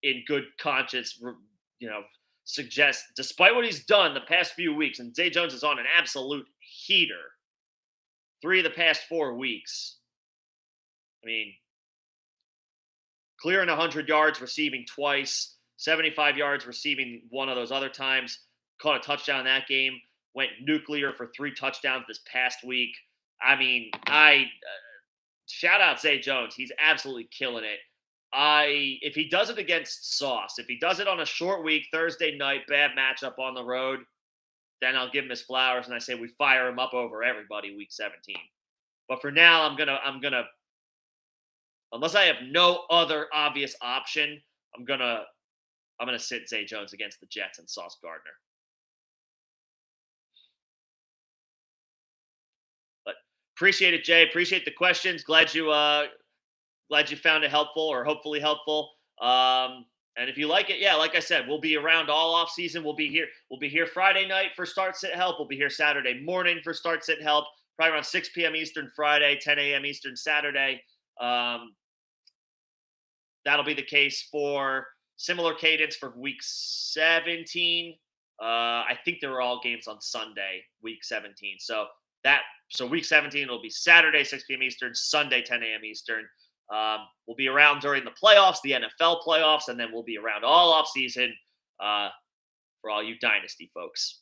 in good conscience, suggest, despite what he's done the past few weeks, and Zay Jones is on an absolute heater 3 of the past 4 weeks. I mean, clearing 100 yards, receiving twice, 75 yards, receiving one of those other times, caught a touchdown that game, went nuclear for 3 touchdowns this past week. I mean, shout out Zay Jones. He's absolutely killing it. If he does it against Sauce, if he does it on a short week, Thursday night, bad matchup on the road, then I'll give him his flowers and I say we fire him up over everybody week 17. But for now, I'm gonna unless I have no other obvious option, I'm gonna sit Zay Jones against the Jets and Sauce Gardner. But appreciate it, Jay. Appreciate the questions. Glad you found it helpful or hopefully helpful. And if you like it, yeah, like I said, we'll be around all off season. We'll be here. We'll be here Friday night for Start Sit Help. We'll be here Saturday morning for Start Sit Help. Probably around 6 p.m. Eastern Friday, 10 a.m. Eastern Saturday. That'll be the case for similar cadence for week 17. I think there were all games on Sunday, week 17. So week 17 will be Saturday, 6 p.m. Eastern, Sunday, 10 a.m. Eastern. We'll be around during the playoffs, the NFL playoffs, and then we'll be around all off season for all you Dynasty folks.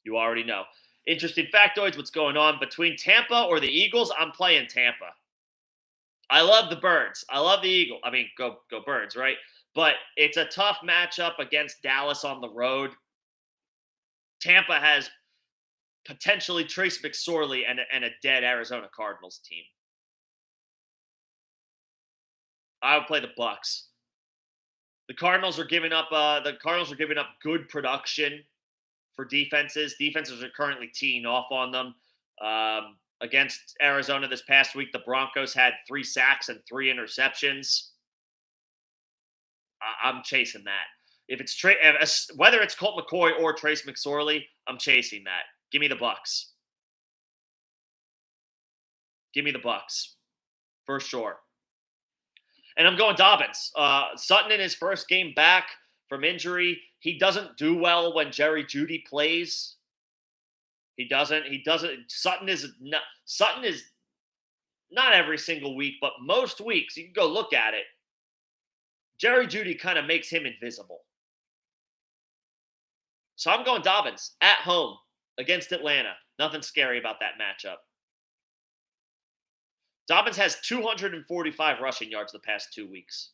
You already know. Interesting factoids, what's going on between Tampa or the Eagles? I'm playing Tampa. I love the Birds. I love the Eagles. I mean, go Birds, right? But it's a tough matchup against Dallas on the road. Tampa has potentially Trace McSorley and a dead Arizona Cardinals team. I would play the Bucs. The Cardinals are giving up good production for defenses. Defenses are currently teeing off on them. Against Arizona this past week, the Broncos had 3 sacks and 3 interceptions. I'm chasing that. If it's whether it's Colt McCoy or Trace McSorley, I'm chasing that. Give me the Bucs. Give me the Bucs for sure. And I'm going Dobbins. Sutton in his first game back from injury. He doesn't do well when Jerry Jeudy plays. He doesn't. Sutton is not every single week, but most weeks, you can go look at it. Jerry Jeudy kind of makes him invisible. So I'm going Dobbins at home against Atlanta. Nothing scary about that matchup. Dobbins has 245 rushing yards the past 2 weeks.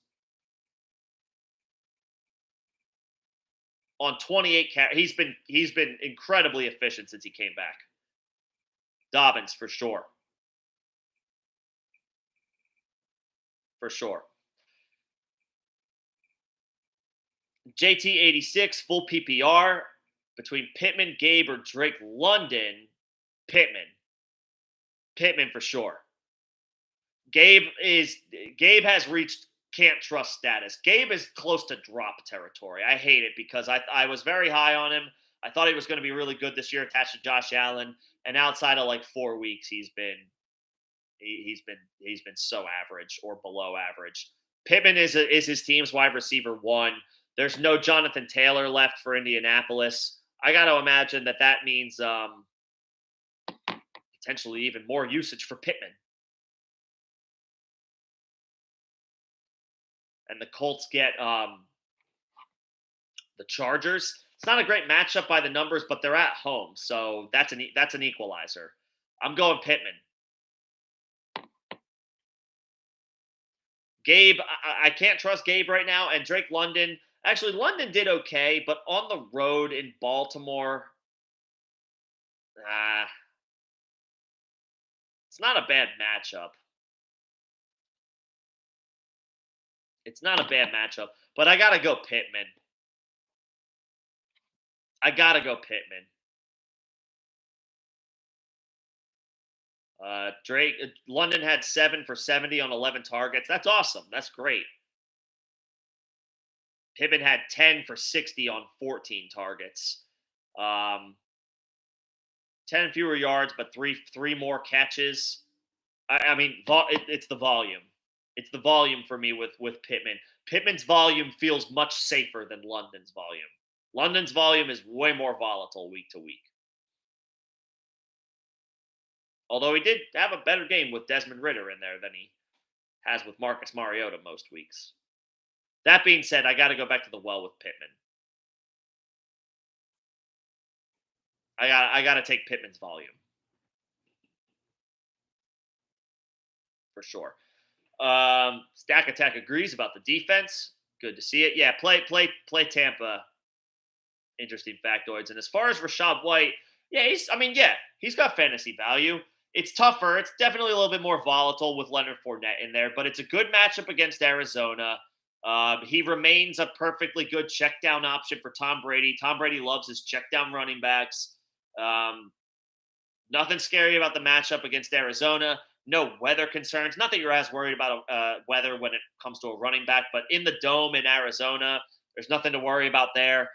On 28 carries. He's been incredibly efficient since he came back. Dobbins for sure. For sure. JT86, full PPR between Pittman, Gabe, or Drake London. Pittman for sure. Gabe has reached can't trust status. Gabe is close to drop territory. I hate it because I was very high on him. I thought he was going to be really good this year, attached to Josh Allen, and outside of like 4 weeks, he's been so average or below average. Pittman is his team's wide receiver one. There's no Jonathan Taylor left for Indianapolis. I got to imagine that means potentially even more usage for Pittman. And the Colts get the Chargers. It's not a great matchup by the numbers, but they're at home, so that's an equalizer. I'm going Pittman. Gabe, I can't trust Gabe right now, and Drake London. Actually, London did okay, but on the road in Baltimore, it's not a bad matchup. It's not a bad matchup, but I gotta go Pittman. Drake London had 7 for 70 on 11 targets. That's awesome. That's great. Pittman had 10 for 60 on 14 targets. 10 fewer yards, but three more catches. I mean, it's the volume. It's the volume for me with Pittman. Pittman's volume feels much safer than London's volume. London's volume is way more volatile week to week. Although he did have a better game with Desmond Ridder in there than he has with Marcus Mariota most weeks. That being said, I got to go back to the well with Pittman. I got to take Pittman's volume for sure. Stack Attack agrees about the defense. Good to see it. Yeah, play Tampa. Interesting factoids. And as far as Rachaad White, he's got fantasy value. It's tougher. It's definitely a little bit more volatile with Leonard Fournette in there, but it's a good matchup against Arizona. He remains a perfectly good check down option for Tom Brady. Tom Brady loves his check down running backs. Nothing scary about the matchup against Arizona. No weather concerns. Not that you're as worried about weather when it comes to a running back, but in the dome in Arizona, there's nothing to worry about there.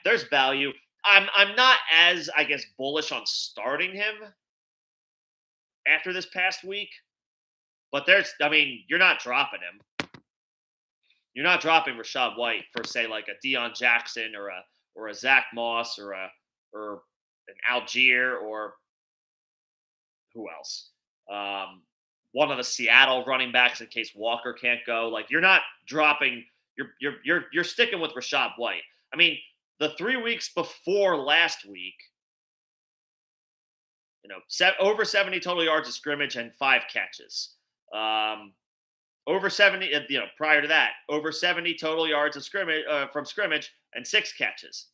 There's value. I'm not as, I guess, bullish on starting him after this past week, but you're not dropping him. You're not dropping Rachaad White for, say, like a Deion Jackson or a Zach Moss or an Algier or who else? One of the Seattle running backs in case Walker can't go. Like, you're not dropping. You're sticking with Rachaad White. I mean, the 3 weeks before last week, over 70 total yards of scrimmage and 5 catches. Over 70, prior to that, over 70 total yards of scrimmage from scrimmage and 6 catches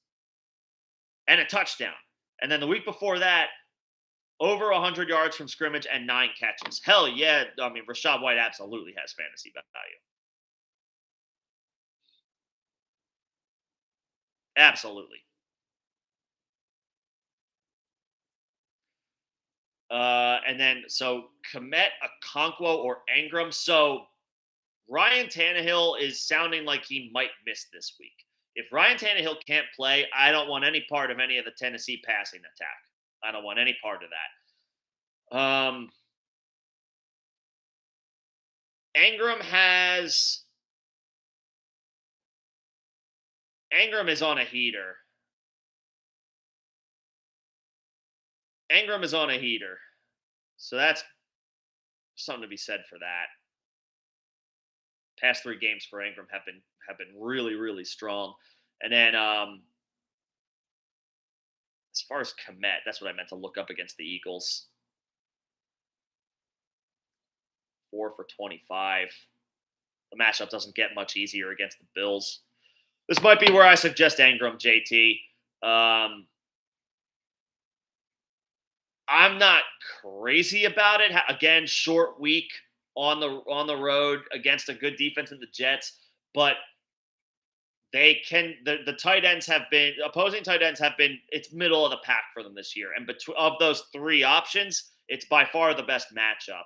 and a touchdown. And then the week before that, over 100 yards from scrimmage and 9 catches. Hell yeah. I mean, Rachaad White absolutely has fantasy value. Absolutely. And then, so Komet, Okonkwo, or Ingram. So Ryan Tannehill is sounding like he might miss this week. If Ryan Tannehill can't play, I don't want any part of any of the Tennessee passing attack. I don't want any part of that. Ingram is on a heater. Ingram is on a heater. So that's something to be said for that. Past 3 games for Ingram have been really, really strong. And then as far as Komet, that's what I meant to look up against the Eagles. 4 for 25. The matchup doesn't get much easier against the Bills. This might be where I suggest Ingram, JT. I'm not crazy about it. Again, short week on the road against a good defense in the Jets, but they can the tight ends have been opposing tight ends have been it's middle of the pack for them this year, and of those 3 options, it's by far the best matchup.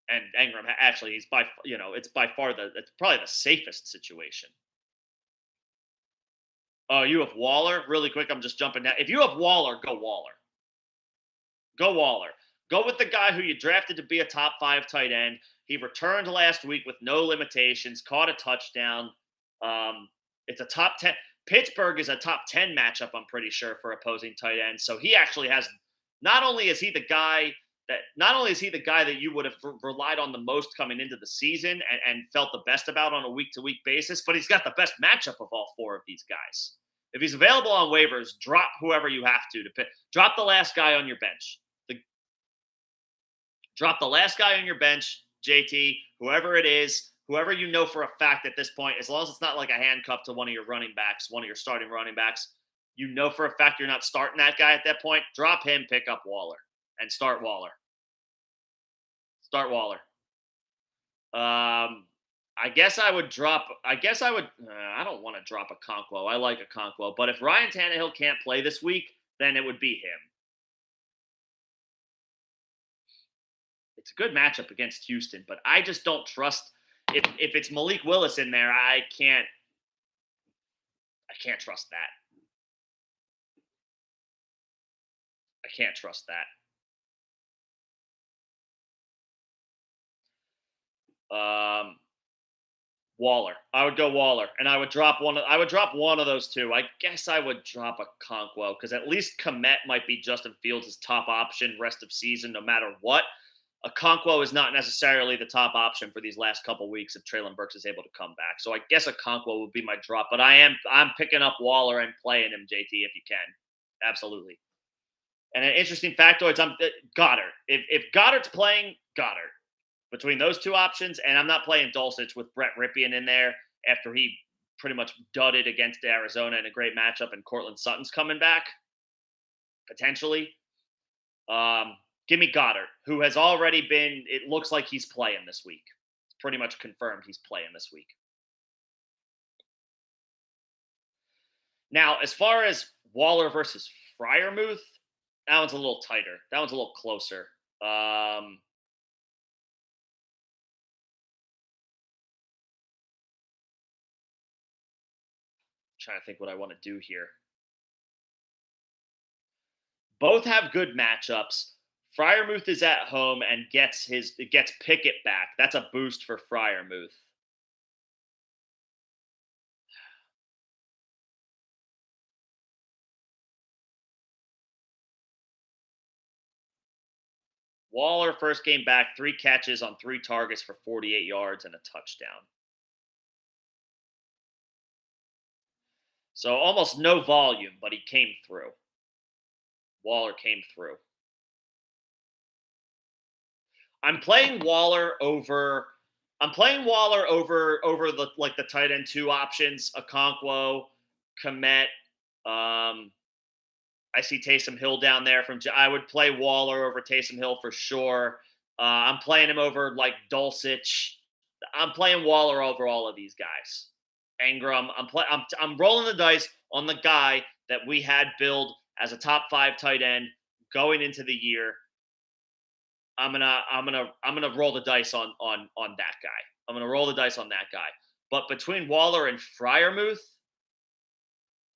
And Ingram actually it's by far it's probably the safest situation. Oh, you have Waller? Really quick, I'm just jumping down. If you have Waller, go Waller. Go Waller. Go with the guy who you drafted to be a top 5 tight end. He returned last week with no limitations, caught a touchdown. It's a top 10. Pittsburgh is a top 10 matchup, I'm pretty sure, for opposing tight ends. So he actually has, not only is he the guy that you would have relied on the most coming into the season and felt the best about on a week to week basis, but he's got the best matchup of all 4 of these guys. If he's available on waivers, drop whoever you have to pick. Drop the last guy on your bench. Drop the last guy on your bench, JT, whoever it is, whoever you know for a fact at this point, as long as it's not like a handcuff to one of your running backs, one of your starting running backs, you know for a fact you're not starting that guy at that point, drop him, pick up Waller, and start Waller. Start Waller. I don't want to drop a Conquo. I like a Conquo. But if Ryan Tannehill can't play this week, then it would be him. It's a good matchup against Houston, but I just don't trust if it's Malik Willis in there, I can't trust that. I can't trust that. Waller. I would go Waller, and I would drop one of those two. I guess I would drop a Conquo because at least Komet might be Justin Fields' top option rest of season, no matter what. A Conquo is not necessarily the top option for these last couple weeks if Treylon Burks is able to come back. So I guess a Conquo would be my drop, but I'm picking up Waller and playing him, JT, if you can. Absolutely. And an interesting factoid, Goddard. If Goddard's playing, Goddard. Between those two options, and I'm not playing Dulcich with Brett Ripien in there after he pretty much dudded against Arizona in a great matchup, and Cortland Sutton's coming back, potentially. Give me Goddard, who has already been, it looks like he's playing this week. It's pretty much confirmed he's playing this week. Now, as far as Waller versus Freiermuth, that one's a little tighter. That one's a little closer. Trying to think what I want to do here. Both have good matchups. Freiermuth is at home and gets Pickett back. That's a boost for Freiermuth. Waller first game back, 3 catches on 3 targets for 48 yards and a touchdown. So almost no volume, but he came through. Waller came through. I'm playing Waller over the tight end 2 options, Okonkwo, Komet. I see Taysom Hill down there I would play Waller over Taysom Hill for sure. I'm playing him over like Dulcich. I'm playing Waller over all of these guys. Ingram. I'm rolling the dice on the guy that we had billed as a top 5 tight end going into the year. I'm gonna roll the dice on that guy. I'm gonna roll the dice on that guy. But between Waller and Freiermuth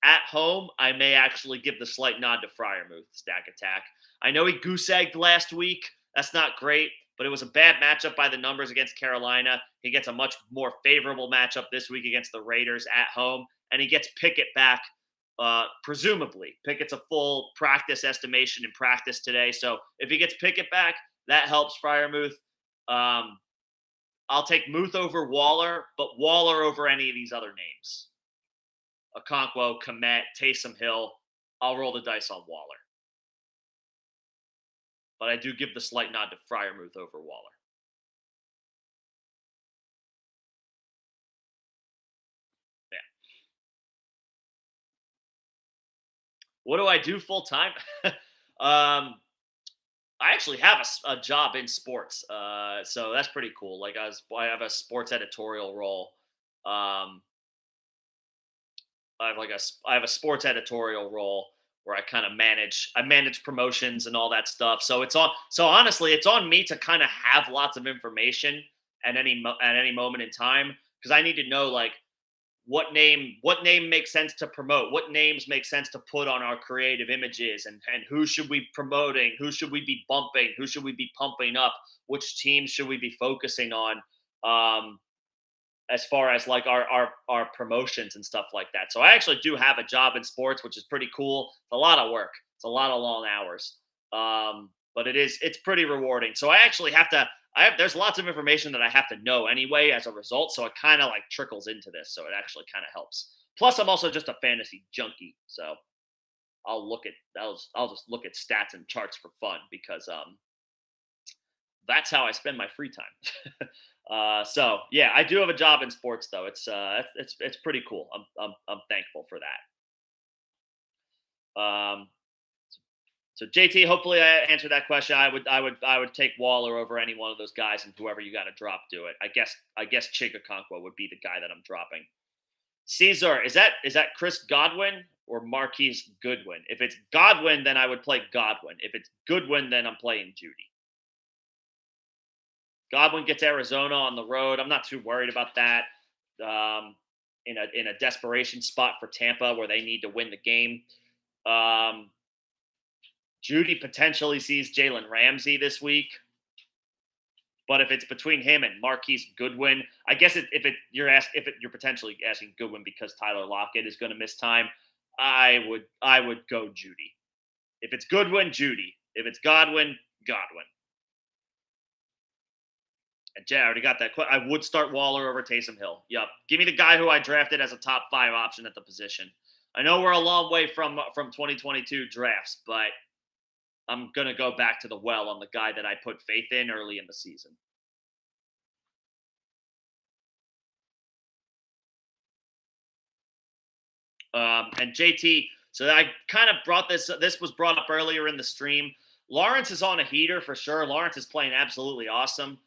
at home, I may actually give the slight nod to Freiermuth. Stack attack. I know he goose egged last week. That's not great, but it was a bad matchup by the numbers against Carolina. He gets a much more favorable matchup this week against the Raiders at home, and he gets Pickett back. Presumably, Pickett's a full practice estimation in practice today. So if he gets Pickett back, that helps Freiermuth. I'll take Muth over Waller, but Waller over any of these other names. Okonkwo, Komet, Taysom Hill. I'll roll the dice on Waller. But I do give the slight nod to Freiermuth over Waller. Yeah. What do I do full time? I actually have a job in sports, so that's pretty cool. Like I have a sports editorial role. I have a sports editorial role where I manage promotions and all that stuff. So honestly, it's on me to kind of have lots of information at any moment in time because I need to know like what name makes sense to promote, what names make sense to put on our creative images, and who should we be promoting, who should we be bumping, who should we be pumping up, which teams should we be focusing on, as far as like our promotions and stuff like that. So I actually do have a job in sports, which is pretty cool. It's a lot of work. It's a lot of long hours. But it's pretty rewarding. So I actually there's lots of information that I have to know anyway as a result. So it kind of like trickles into this. So it actually kind of helps. Plus I'm also just a fantasy junkie. So I'll just look at stats and charts for fun because, that's how I spend my free time. So yeah, I do have a job in sports though. It's pretty cool. I'm thankful for that. So JT, hopefully I answered that question. I would take Waller over any one of those guys, and whoever you got to drop, do it. I guess Chigakonkwo would be the guy that I'm dropping. Caesar, is that Chris Godwin or Marquise Goodwin? If it's Godwin, then I would play Godwin. If it's Goodwin, then I'm playing Judy. Godwin gets Arizona on the road. I'm not too worried about that. In a desperation spot for Tampa where they need to win the game. Judy potentially sees Jalen Ramsey this week. But if it's between him and Marquise Goodwin, I guess you're potentially asking Goodwin because Tyler Lockett is going to miss time, I would go Judy. If it's Goodwin, Judy. If it's Godwin, Godwin. And Jay, I already got that. I would start Waller over Taysom Hill. Yep. Give me the guy who I drafted as a top 5 option at the position. I know we're a long way from 2022 drafts, but I'm going to go back to the well on the guy that I put faith in early in the season. And JT, so I kind of brought this was brought up earlier in the stream. Lawrence is on a heater for sure. Lawrence is playing absolutely awesome.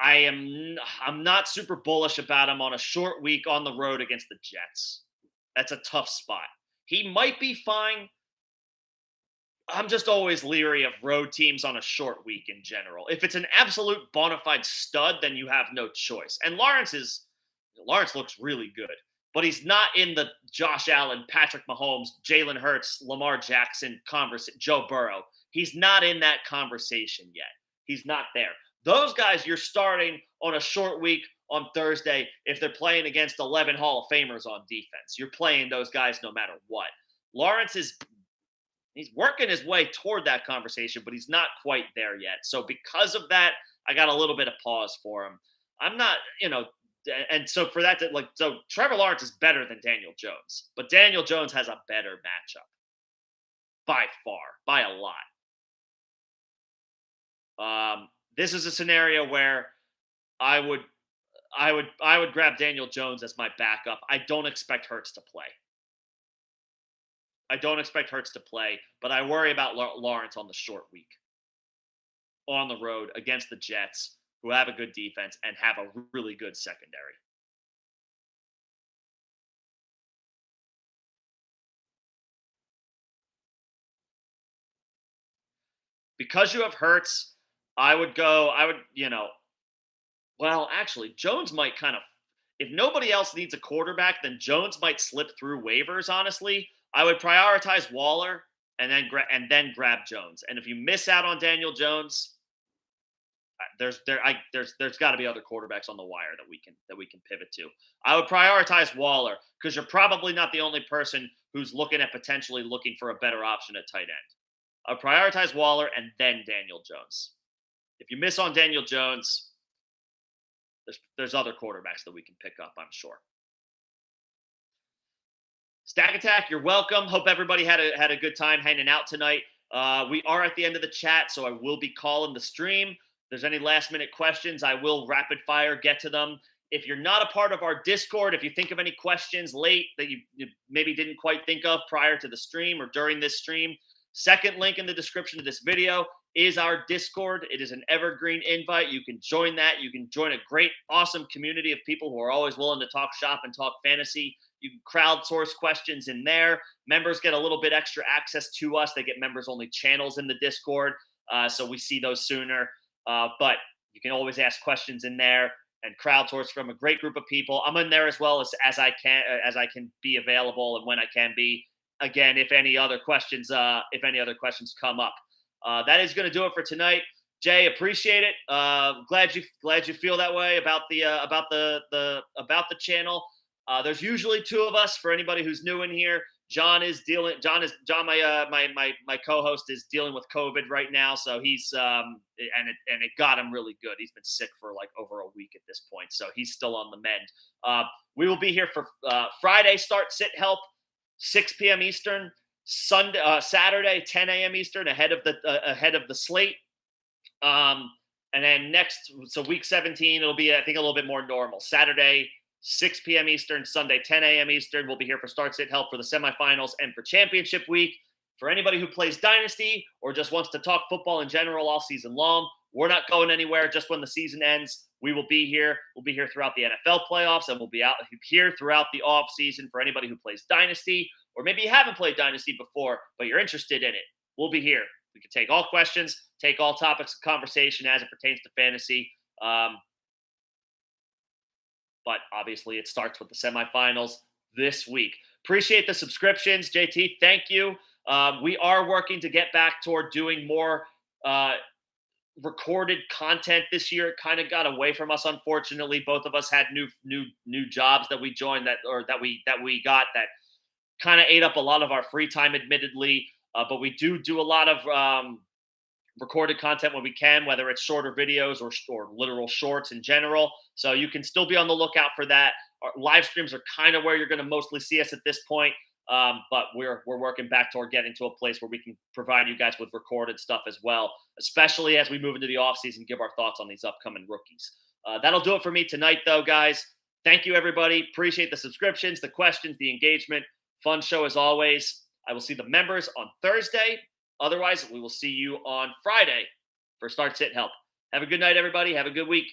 I'm not super bullish about him on a short week on the road against the Jets. That's a tough spot. He might be fine. I'm just always leery of road teams on a short week in general. If it's an absolute bona fide stud, then you have no choice. And Lawrence looks really good, but he's not in the Josh Allen, Patrick Mahomes, Jalen Hurts, Lamar Jackson conversation, Joe Burrow. He's not in that conversation yet. He's not there. Those guys you're starting on a short week on Thursday if they're playing against 11 Hall of Famers on defense. You're playing those guys no matter what. Lawrence he's working his way toward that conversation, but he's not quite there yet. So because of that, I got a little bit of pause for him. I'm not, and so for that, so Trevor Lawrence is better than Daniel Jones, but Daniel Jones has a better matchup by far, by a lot. This is a scenario where I would grab Daniel Jones as my backup. I don't expect Hurts to play. But I worry about Lawrence on the short week, on the road against the Jets, who have a good defense and have a really good secondary. Because you have Hurts, well, actually, Jones might kind of, if nobody else needs a quarterback, then Jones might slip through waivers, honestly. I would prioritize Waller and then grab Jones. And if you miss out on Daniel Jones, there's got to be other quarterbacks on the wire that we can pivot to. I would prioritize Waller because you're probably not the only person who's potentially looking for a better option at tight end. I would prioritize Waller and then Daniel Jones. If you miss on Daniel Jones, there's other quarterbacks that we can pick up, I'm sure. Stack Attack, you're welcome. Hope everybody had a good time hanging out tonight. We are at the end of the chat, so I will be calling the stream. If there's any last-minute questions, I will rapid fire get to them. If you're not a part of our Discord, if you think of any questions late that you maybe didn't quite think of prior to the stream or during this stream, second link in the description of this video is our Discord. It is an evergreen invite. You can join that. You can join a great, awesome community of people who are always willing to talk shop and talk fantasy. You can crowdsource questions in there. Members get a little bit extra access to us. They get members-only channels in the Discord, so we see those sooner. But you can always ask questions in there. and crowdsource from a great group of people. I'm in there as well as I can be available and when I can be. Again, if any other questions come up, that is going to do it for tonight. Jay, appreciate it. Glad you feel that way about the channel. There's usually two of us for anybody who's new in here. John, my co-host, is dealing with COVID right now, so he's and it got him really good. He's been sick for like over a week at this point, so he's still on the mend. We will be here for Friday start sit help, 6 p.m. Eastern. Saturday, 10 a.m. Eastern, ahead of the slate. And then week 17, it'll be, I think, a little bit more normal. Saturday, 6 p.m. Eastern, Sunday, 10 a.m. Eastern. We'll be here for start sit help for the semifinals and for championship week. For anybody who plays Dynasty or just wants to talk football in general all season long, we're not going anywhere. Just when the season ends, we will be here. We'll be here throughout the NFL playoffs, and we'll be out here throughout the off season for anybody who plays Dynasty, or maybe you haven't played Dynasty before, but you're interested in it. We'll be here. We can take all questions, take all topics of conversation as it pertains to fantasy. But obviously it starts with the semifinals this week. Appreciate the subscriptions. JT, thank you. We are working to get back toward doing more recorded content this year. It kind of got away from us, unfortunately. Both of us had new jobs that we joined that we got that kind of ate up a lot of our free time, admittedly. But we do a lot of recorded content when we can, whether it's shorter videos or literal shorts in general. So you can still be on the lookout for that. Our live streams are kind of where you're going to mostly see us at this point. But we're working back toward getting to a place where we can provide you guys with recorded stuff as well, especially as we move into the offseason, give our thoughts on these upcoming rookies. That'll do it for me tonight, though, guys. Thank you, everybody. Appreciate the subscriptions, the questions, the engagement. Fun show as always. I will see the members on Thursday. Otherwise, we will see you on Friday for Start Sit Help. Have a good night, everybody. Have a good week.